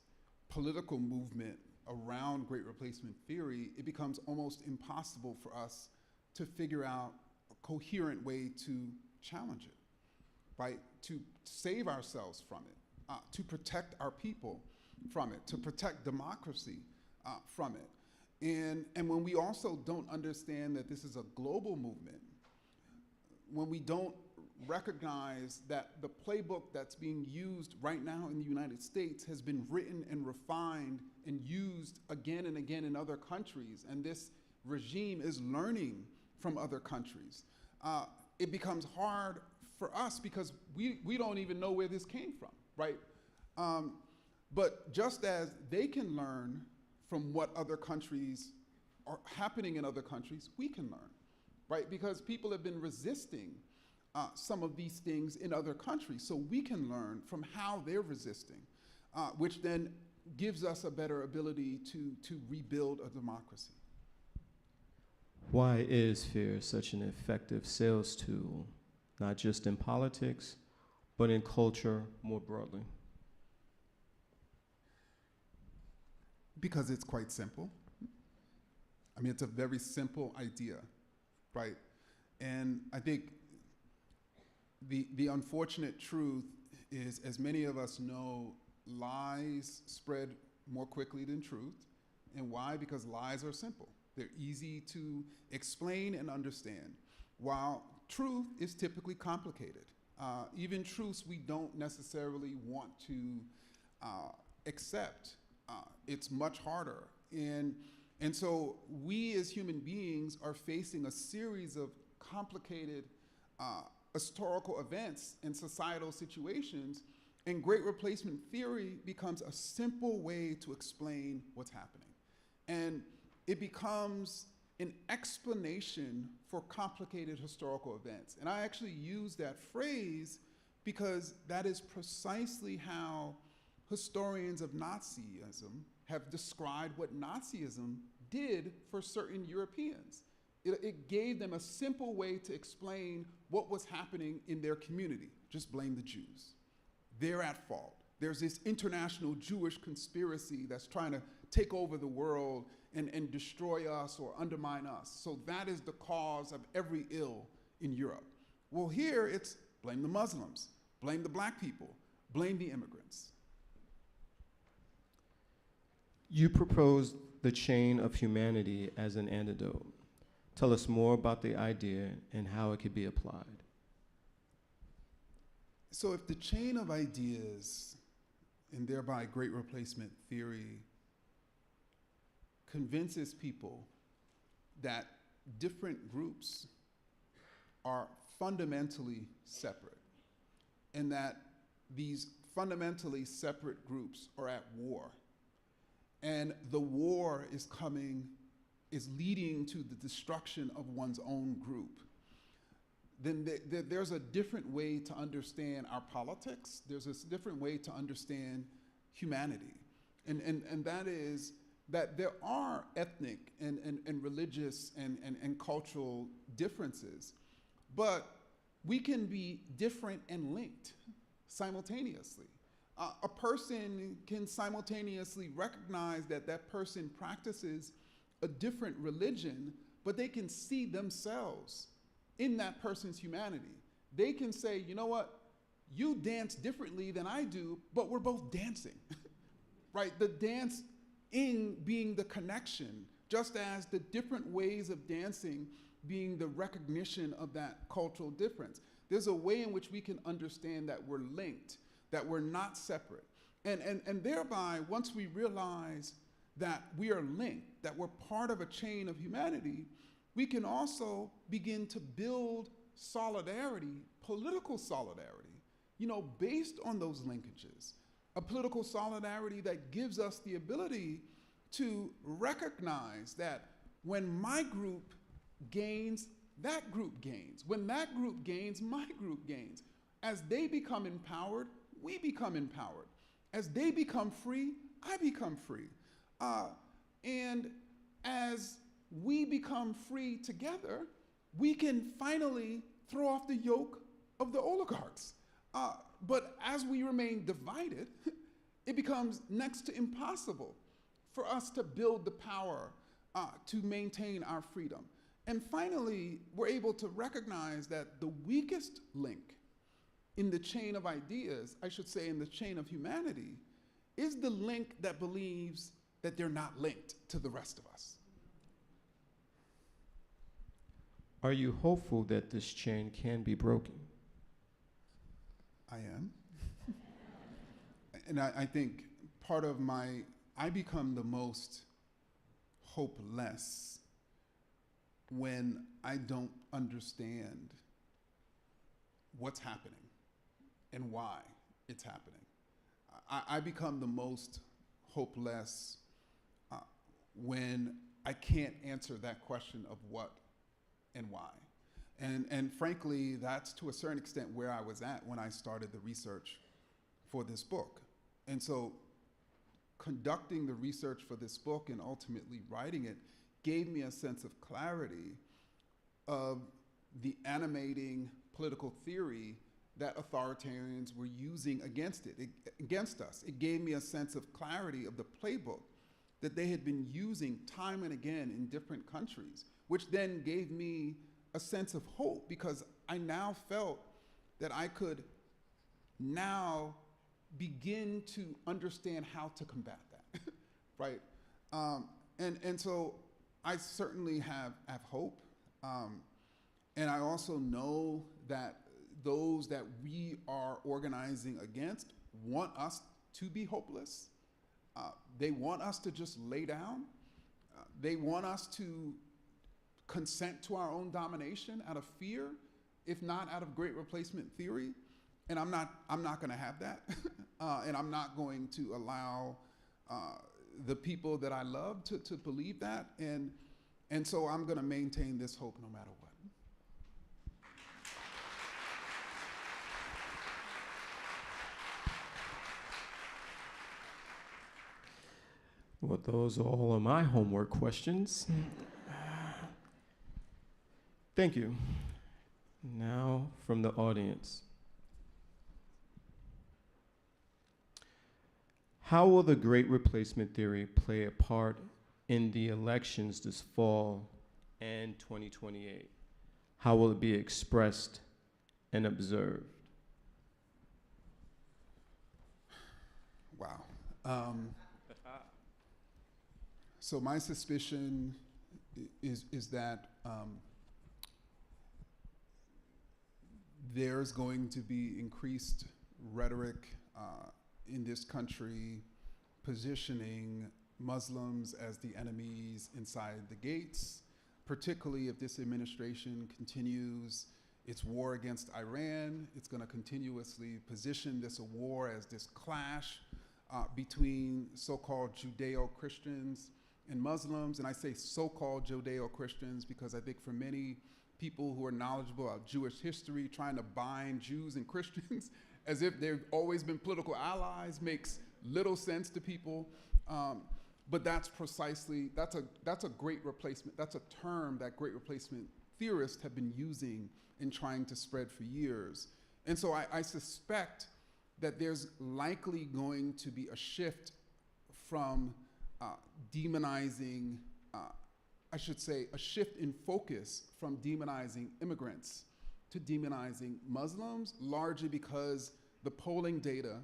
political movement around great replacement theory, it becomes almost impossible for us to figure out a coherent way to challenge it, right? To save ourselves from it, to protect our people from it, to protect democracy from it. And when we also don't understand that this is a global movement, when we don't recognize that the playbook that's being used right now in the United States has been written and refined and used again and again in other countries, and this regime is learning from other countries, it becomes hard for us because we don't even know where this came from, right? But just as they can learn from what other countries are happening in other countries, we can learn, right? Because people have been resisting some of these things in other countries, so we can learn from how they're resisting, which then gives us a better ability to rebuild a democracy. Why is fear such an effective sales tool, not just in politics, but in culture more broadly? Because it's quite simple. I mean, it's a very simple idea, right? And I think the unfortunate truth is, as many of us know, lies spread more quickly than truth. And why? Because lies are simple. They're easy to explain and understand, while truth is typically complicated. Even truths we don't necessarily want to accept. It's much harder. And so we as human beings are facing a series of complicated historical events and societal situations, and great replacement theory becomes a simple way to explain what's happening. And it becomes an explanation for complicated historical events. And I actually use that phrase because that is precisely how historians of Nazism have described what Nazism did for certain Europeans. It gave them a simple way to explain what was happening in their community. Just blame the Jews. They're at fault. There's this international Jewish conspiracy that's trying to take over the world and destroy us or undermine us. So that is the cause of every ill in Europe. Well, here it's blame the Muslims, blame the black people, blame the immigrants. You proposed the chain of humanity as an antidote. Tell us more about the idea and how it could be applied. So if the chain of ideas, and thereby great replacement theory, convinces people that different groups are fundamentally separate, and that these fundamentally separate groups are at war, and the war is leading to the destruction of one's own group, then there's a different way to understand our politics. There's a different way to understand humanity. And that is that there are ethnic and religious and cultural differences, but we can be different and linked simultaneously. A person can simultaneously recognize that that person practices a different religion, but they can see themselves in that person's humanity. They can say, you know what, you dance differently than I do, but we're both dancing, right? The dance being the connection, just as the different ways of dancing being the recognition of that cultural difference. There's a way in which we can understand that we're linked, that we're not separate. And thereby, once we realize that we are linked, that we're part of a chain of humanity, we can also begin to build solidarity, political solidarity, based on those linkages. A political solidarity that gives us the ability to recognize that when my group gains, that group gains. When that group gains, my group gains. As they become empowered, we become empowered. As they become free, I become free. And as we become free together, we can finally throw off the yoke of the oligarchs. But as we remain divided, it becomes next to impossible for us to build the power to maintain our freedom. And finally, we're able to recognize that the weakest link in the chain of ideas, I should say in the chain of humanity, is the link that believes that they're not linked to the rest of us. Are you hopeful that this chain can be broken? I am. And I think part of I become the most hopeless when I don't understand what's happening and why it's happening. I become the most hopeless when I can't answer that question of what and why. And frankly, that's to a certain extent where I was at when I started the research for this book. And so conducting the research for this book and ultimately writing it gave me a sense of clarity of the animating political theory that authoritarians were using against us. It gave me a sense of clarity of the playbook that they had been using time and again in different countries, which then gave me a sense of hope because I now felt that I could now begin to understand how to combat that, right? And so I certainly have hope. And I also know that those that we are organizing against want us to be hopeless. They want us to just lay down. They want us to consent to our own domination out of fear, if not out of great replacement theory. And I'm not going to have that. And I'm not going to allow the people that I love to believe that. And so I'm going to maintain this hope no matter what. Well, those are all of my homework questions. Thank you. Now from the audience. How will the Great Replacement Theory play a part in the elections this fall and 2028? How will it be expressed and observed? Wow. So my suspicion is that there's going to be increased rhetoric in this country positioning Muslims as the enemies inside the gates, particularly if this administration continues its war against Iran. It's going to continuously position this war as this clash between so-called Judeo-Christians and Muslims. And I say so-called Judeo-Christians because I think for many people who are knowledgeable about Jewish history, trying to bind Jews and Christians as if they've always been political allies makes little sense to people. But that's precisely, that's a great replacement. That's a term that great replacement theorists have been using in trying to spread for years. And so I suspect that there's likely going to be a shift from demonizing, I should say, a shift in focus from demonizing immigrants to demonizing Muslims, largely because the polling data,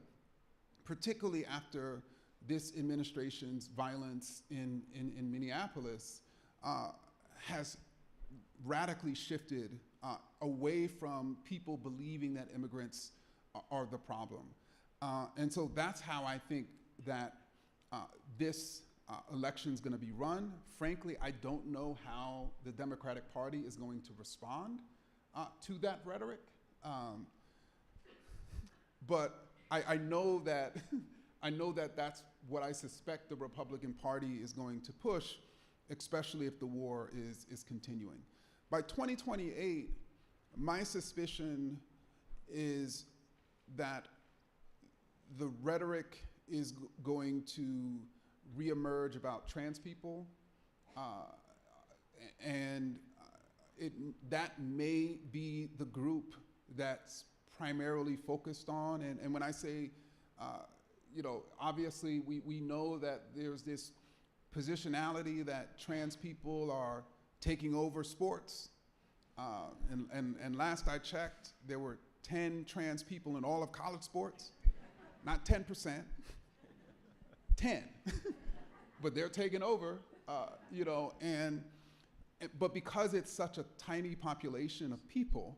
particularly after this administration's violence in Minneapolis, has radically shifted away from people believing that immigrants are the problem. And so that's how I think that this election is going to be run. Frankly, I don't know how the Democratic Party is going to respond to that rhetoric. But I know that I know that that's what I suspect the Republican Party is going to push, especially if the war is continuing. By 2028, my suspicion is that the rhetoric is going to reemerge about trans people, and that may be the group that's primarily focused on. And when I say, you know, obviously we know that there's this positionality that trans people are taking over sports. And last I checked, there were 10 trans people in all of college sports. Not 10%, 10. But they're taking over, you know, but because it's such a tiny population of people,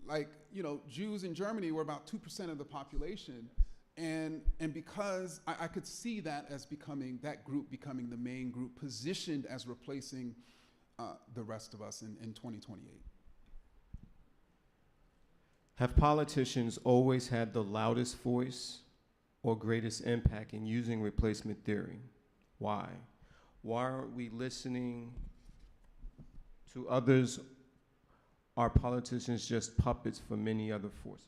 like, you know, Jews in Germany were about 2% of the population, and because I could see that as becoming, that group becoming the main group, positioned as replacing the rest of us in 2028. Have politicians always had the loudest voice or greatest impact in using replacement theory? Why? Why aren't we listening to others? Are politicians just puppets for many other forces?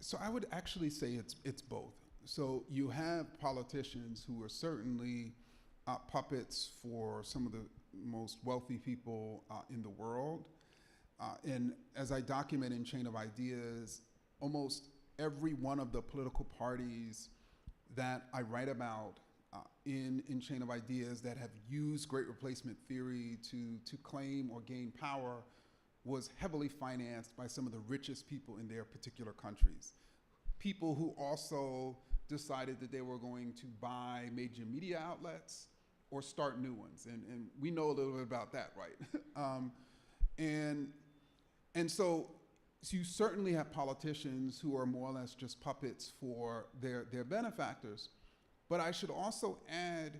So I would actually say it's both. So you have politicians who are certainly puppets for some of the most wealthy people in the world. And as I document in Chain of Ideas, almost every one of the political parties that I write about in Chain of Ideas that have used great replacement theory to claim or gain power was heavily financed by some of the richest people in their particular countries. People who also decided that they were going to buy major media outlets or start new ones. And we know a little bit about that, right? And so you certainly have politicians who are more or less just puppets for their benefactors. But I should also add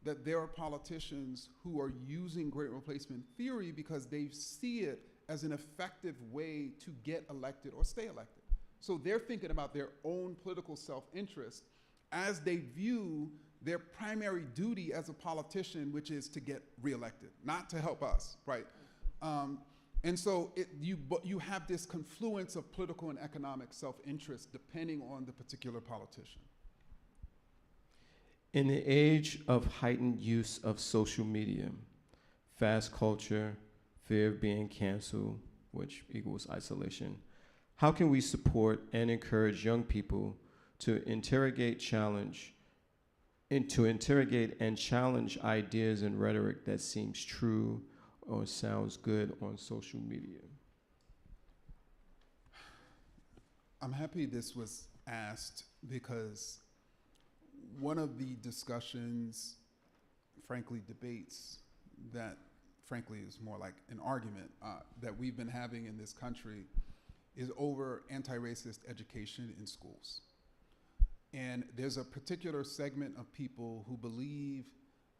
that there are politicians who are using great replacement theory because they see it as an effective way to get elected or stay elected. So they're thinking about their own political self-interest as they view their primary duty as a politician, which is to get reelected, not to help us, right? And so you have this confluence of political and economic self-interest depending on the particular politician. In the age of heightened use of social media, fast culture, fear of being canceled, which equals isolation, how can we support and encourage young people to interrogate and challenge ideas and rhetoric that seems true or sounds good on social media? I'm happy this was asked because one of the discussions, frankly, debates that frankly is more like an argument that we've been having in this country is over anti-racist education in schools. And there's a particular segment of people who believe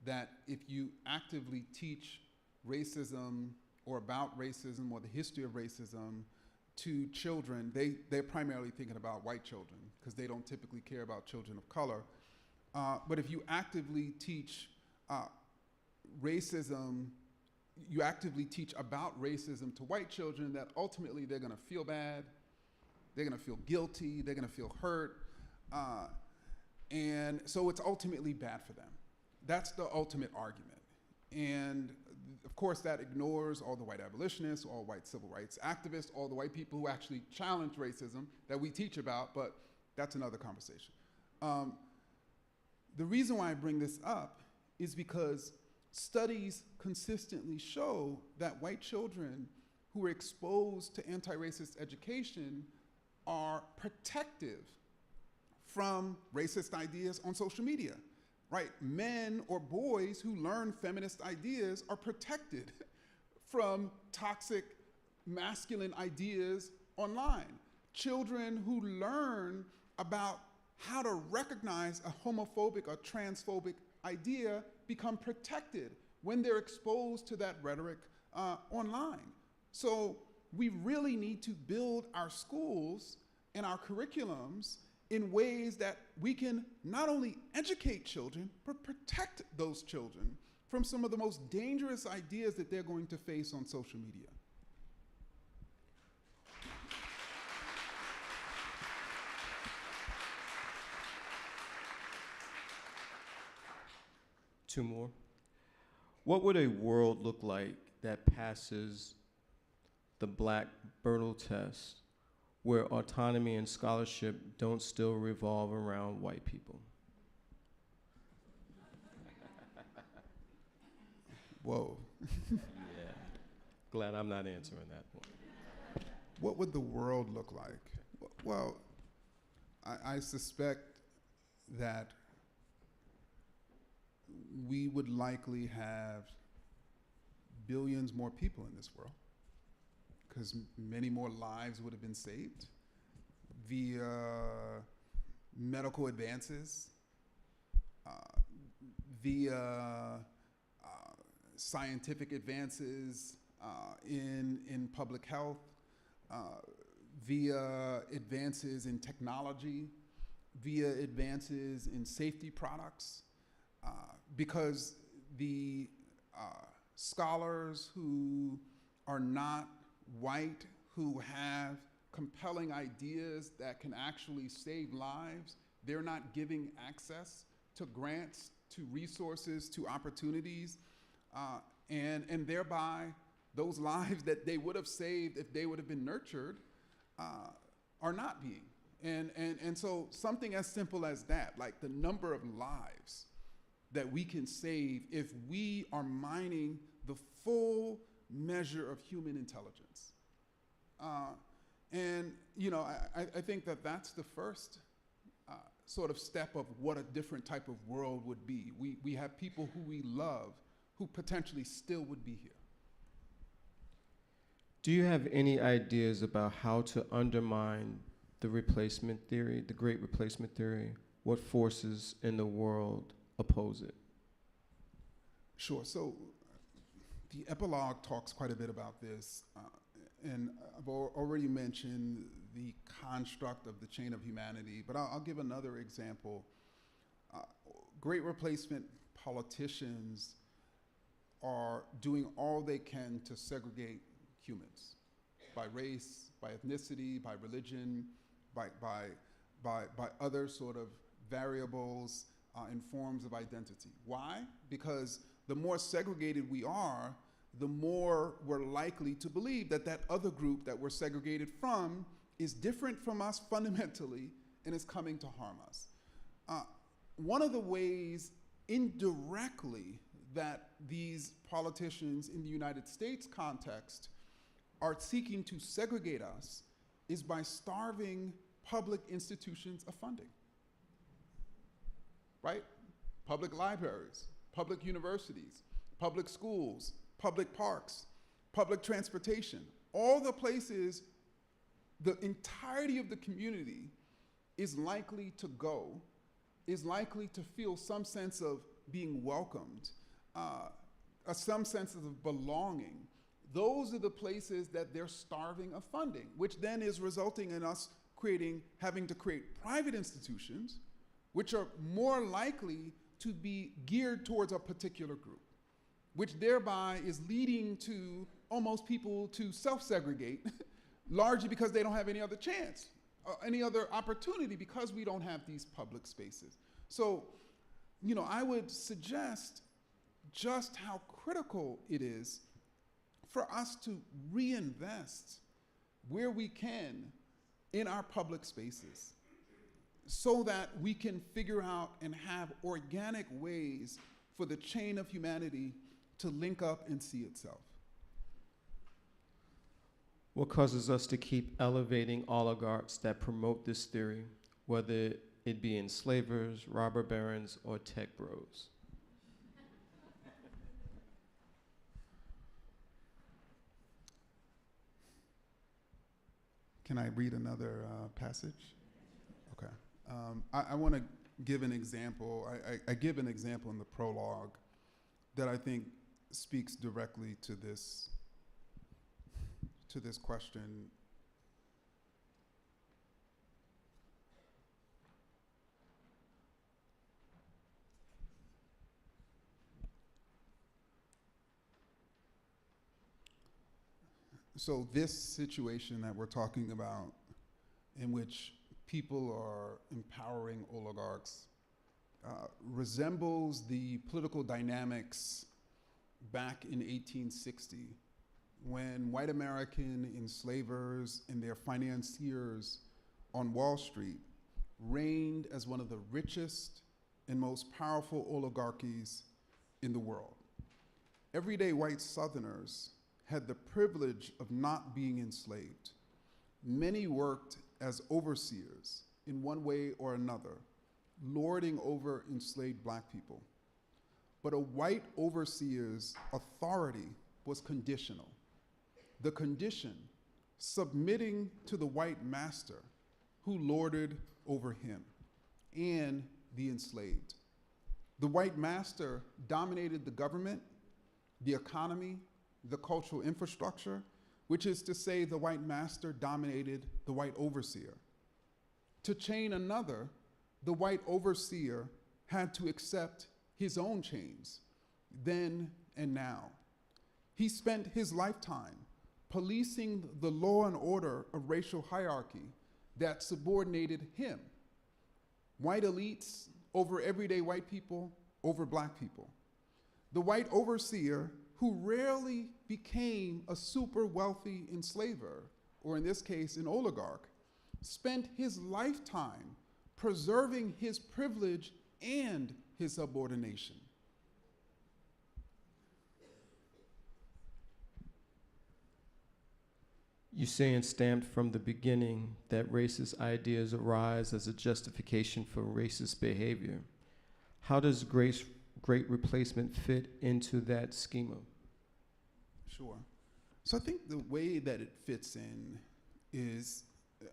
that if you actively teach racism or about racism or the history of racism to children, they're primarily thinking about white children because they don't typically care about children of color. But if you actively teach racism, you actively teach about racism to white children, that ultimately they're gonna feel bad, they're gonna feel guilty, they're gonna feel hurt, and so it's ultimately bad for them. That's the ultimate argument. And of course that ignores all the white abolitionists, all white civil rights activists, all the white people who actually challenge racism that we teach about, but that's another conversation. The reason why I bring this up is because studies consistently show that white children who are exposed to anti-racist education are protective from racist ideas on social media, right? Men or boys who learn feminist ideas are protected from toxic masculine ideas online. Children who learn about how to recognize a homophobic or transphobic idea become protected when they're exposed to that rhetoric online. So we really need to build our schools and our curriculums in ways that we can not only educate children, but protect those children from some of the most dangerous ideas that they're going to face on social media. Two more. What would a world look like that passes the Black Bertle test, where autonomy and scholarship don't still revolve around white people? Whoa. Yeah. Glad I'm not answering that one. What would the world look like? Well, I suspect that we would likely have billions more people in this world because many more lives would have been saved via medical advances, via scientific advances in public health, via advances in technology, via advances in safety products, because the scholars who are not white, who have compelling ideas that can actually save lives, they're not giving access to grants, to resources, to opportunities, and thereby those lives that they would have saved if they would have been nurtured are not being. And so something as simple as that, like the number of lives that we can save if we are mining the full measure of human intelligence. And you know, I think that that's the first sort of step of what a different type of world would be. We have people who we love who potentially still would be here. Do you have any ideas about how to undermine the replacement theory, the great replacement theory? What forces in the world oppose it? Sure, so the epilogue talks quite a bit about this, and I've already mentioned the construct of the chain of humanity, but I'll give another example. Great replacement politicians are doing all they can to segregate humans by race, by ethnicity, by religion, by other sort of variables in forms of identity. Why? Because the more segregated we are, the more we're likely to believe that that other group that we're segregated from is different from us fundamentally and is coming to harm us. One of the ways indirectly that these politicians in the United States context are seeking to segregate us is by starving public institutions of funding, right? Public libraries, public universities, public schools, public parks, public transportation, all the places the entirety of the community is likely to go, is likely to feel some sense of being welcomed, some sense of belonging. Those are the places that they're starving of funding, which then is resulting in us having to create private institutions, which are more likely to be geared towards a particular group, which thereby is leading to almost people to self-segregate, largely because they don't have any other chance, any other opportunity, because we don't have these public spaces. So, I would suggest just how critical it is for us to reinvest where we can in our public spaces so that we can figure out and have organic ways for the chain of humanity to link up and see itself. What causes us to keep elevating oligarchs that promote this theory, whether it be enslavers, robber barons, or tech bros? Can I read another passage? Okay. I want to give an example. I give an example in the prologue that I think speaks directly to this question. So this situation that we're talking about, in which people are empowering oligarchs, resembles the political dynamics back in 1860, when white American enslavers and their financiers on Wall Street reigned as one of the richest and most powerful oligarchies in the world. Everyday white Southerners had the privilege of not being enslaved. Many worked as overseers in one way or another, lording over enslaved black people. But a white overseer's authority was conditional. The condition, submitting to the white master who lorded over him and the enslaved. The white master dominated the government, the economy, the cultural infrastructure, which is to say the white master dominated the white overseer. To chain another, the white overseer had to accept his own chains, then and now. He spent his lifetime policing the law and order of racial hierarchy that subordinated him. White elites over everyday white people, over black people. The white overseer, who rarely became a super wealthy enslaver, or in this case, an oligarch, spent his lifetime preserving his privilege and his subordination. You say and stamped from the beginning that racist ideas arise as a justification for racist behavior. How does great replacement fit into that schema? Sure. So I think the way that it fits in is,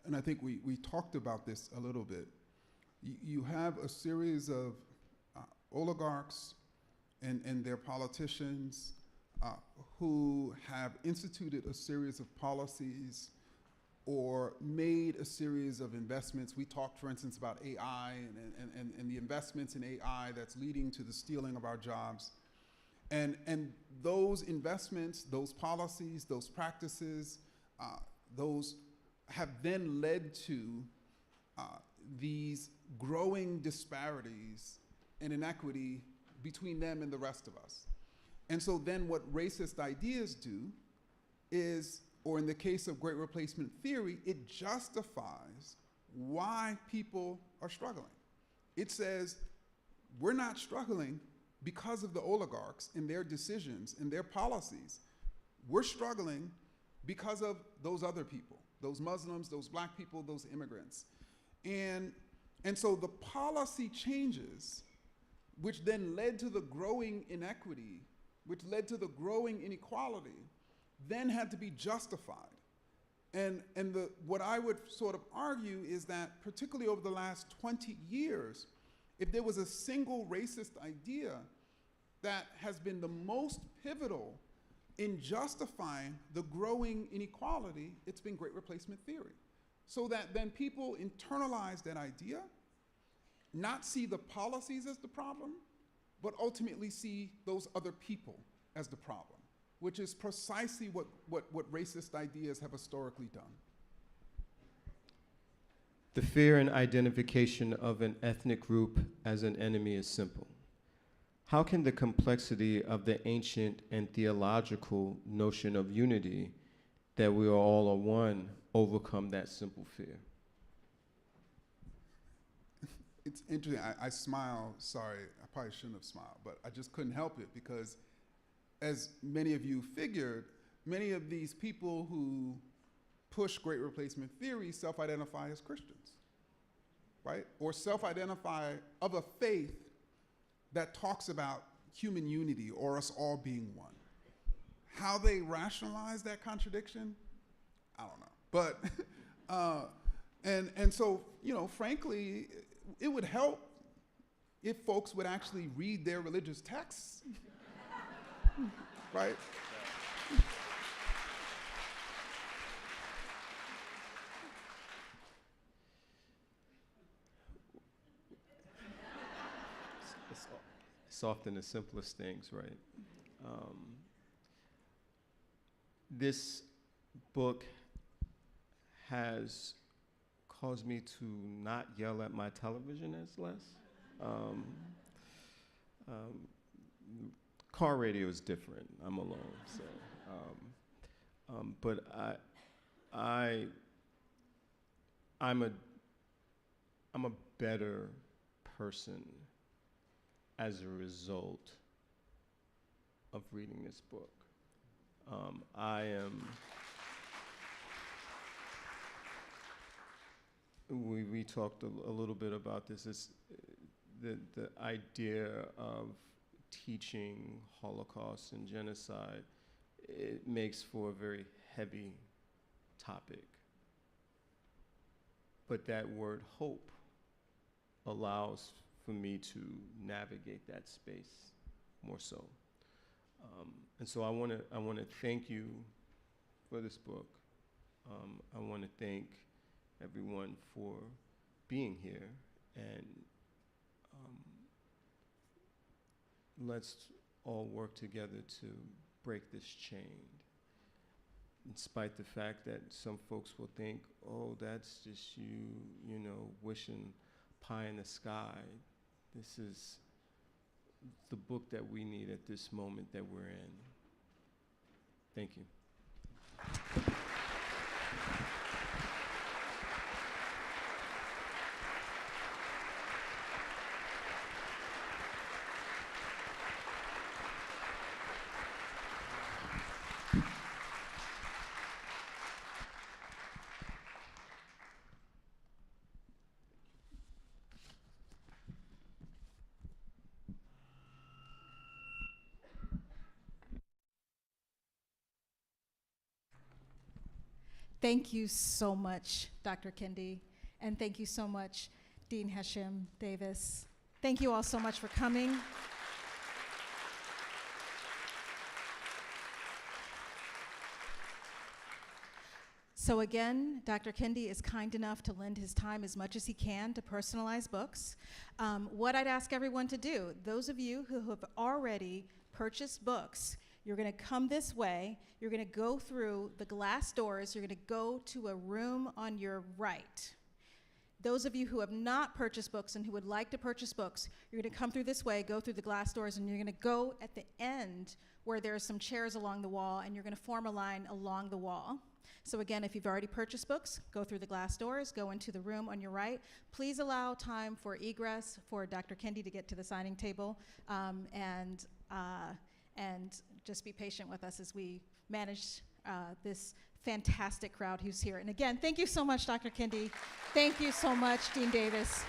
and I think we talked about this a little bit, you have a series of oligarchs and their politicians who have instituted a series of policies or made a series of investments. We talked, for instance, about AI and the investments in AI that's leading to the stealing of our jobs. And those investments, those policies, those practices, those have then led to these growing disparities and inequity between them and the rest of us. And so then what racist ideas do is, or in the case of great replacement theory, it justifies why people are struggling. It says, we're not struggling because of the oligarchs and their decisions and their policies. We're struggling because of those other people, those Muslims, those black people, those immigrants. And so the policy changes, which then led to the growing inequity, which led to the growing inequality, then had to be justified. And what I would sort of argue is that, particularly over the last 20 years, if there was a single racist idea that has been the most pivotal in justifying the growing inequality, it's been great replacement theory. So that then people internalize that idea, not see the policies as the problem, but ultimately see those other people as the problem, which is precisely what racist ideas have historically done. The fear and identification of an ethnic group as an enemy is simple. How can the complexity of the ancient and theological notion of unity, that we are all one, overcome that simple fear? It's interesting, I smile, sorry, I probably shouldn't have smiled, but I just couldn't help it because, as many of you figured, many of these people who push great replacement theory self-identify as Christians, right? Or self-identify of a faith that talks about human unity or us all being one. How they rationalize that contradiction, I don't know. But, and so, you know, frankly, it would help if folks would actually read their religious texts, right? It's often the simplest things, right? This book has caused me to not yell at my television as less. Car radio is different. I'm alone, so. But I'm a better person as a result of reading this book. We talked a little bit about this. It's the idea of teaching Holocaust and genocide, it makes for a very heavy topic. But that word hope allows for me to navigate that space more so. And so I want to thank you for this book. I want to thank everyone for being here, and let's all work together to break this chain. In spite the fact that some folks will think, oh, that's just you know, wishing pie in the sky. This is the book that we need at this moment that we're in. Thank you. Thank you so much, Dr. Kendi, and thank you so much, Dean Hashem Davis. Thank you all so much for coming. So again, Dr. Kendi is kind enough to lend his time as much as he can to personalize books. What I'd ask everyone to do, those of you who have already purchased books, you're going to come this way, you're going to go through the glass doors, you're going to go to a room on your right. Those of you who have not purchased books and who would like to purchase books, you're going to come through this way, go through the glass doors, and you're going to go at the end where there are some chairs along the wall, and you're going to form a line along the wall. So again, if you've already purchased books, go through the glass doors, go into the room on your right. Please allow time for egress for Dr. Kendi to get to the signing table, and just be patient with us as we manage this fantastic crowd who's here. And again, thank you so much, Dr. Kendi. Thank you so much, Dean Davis.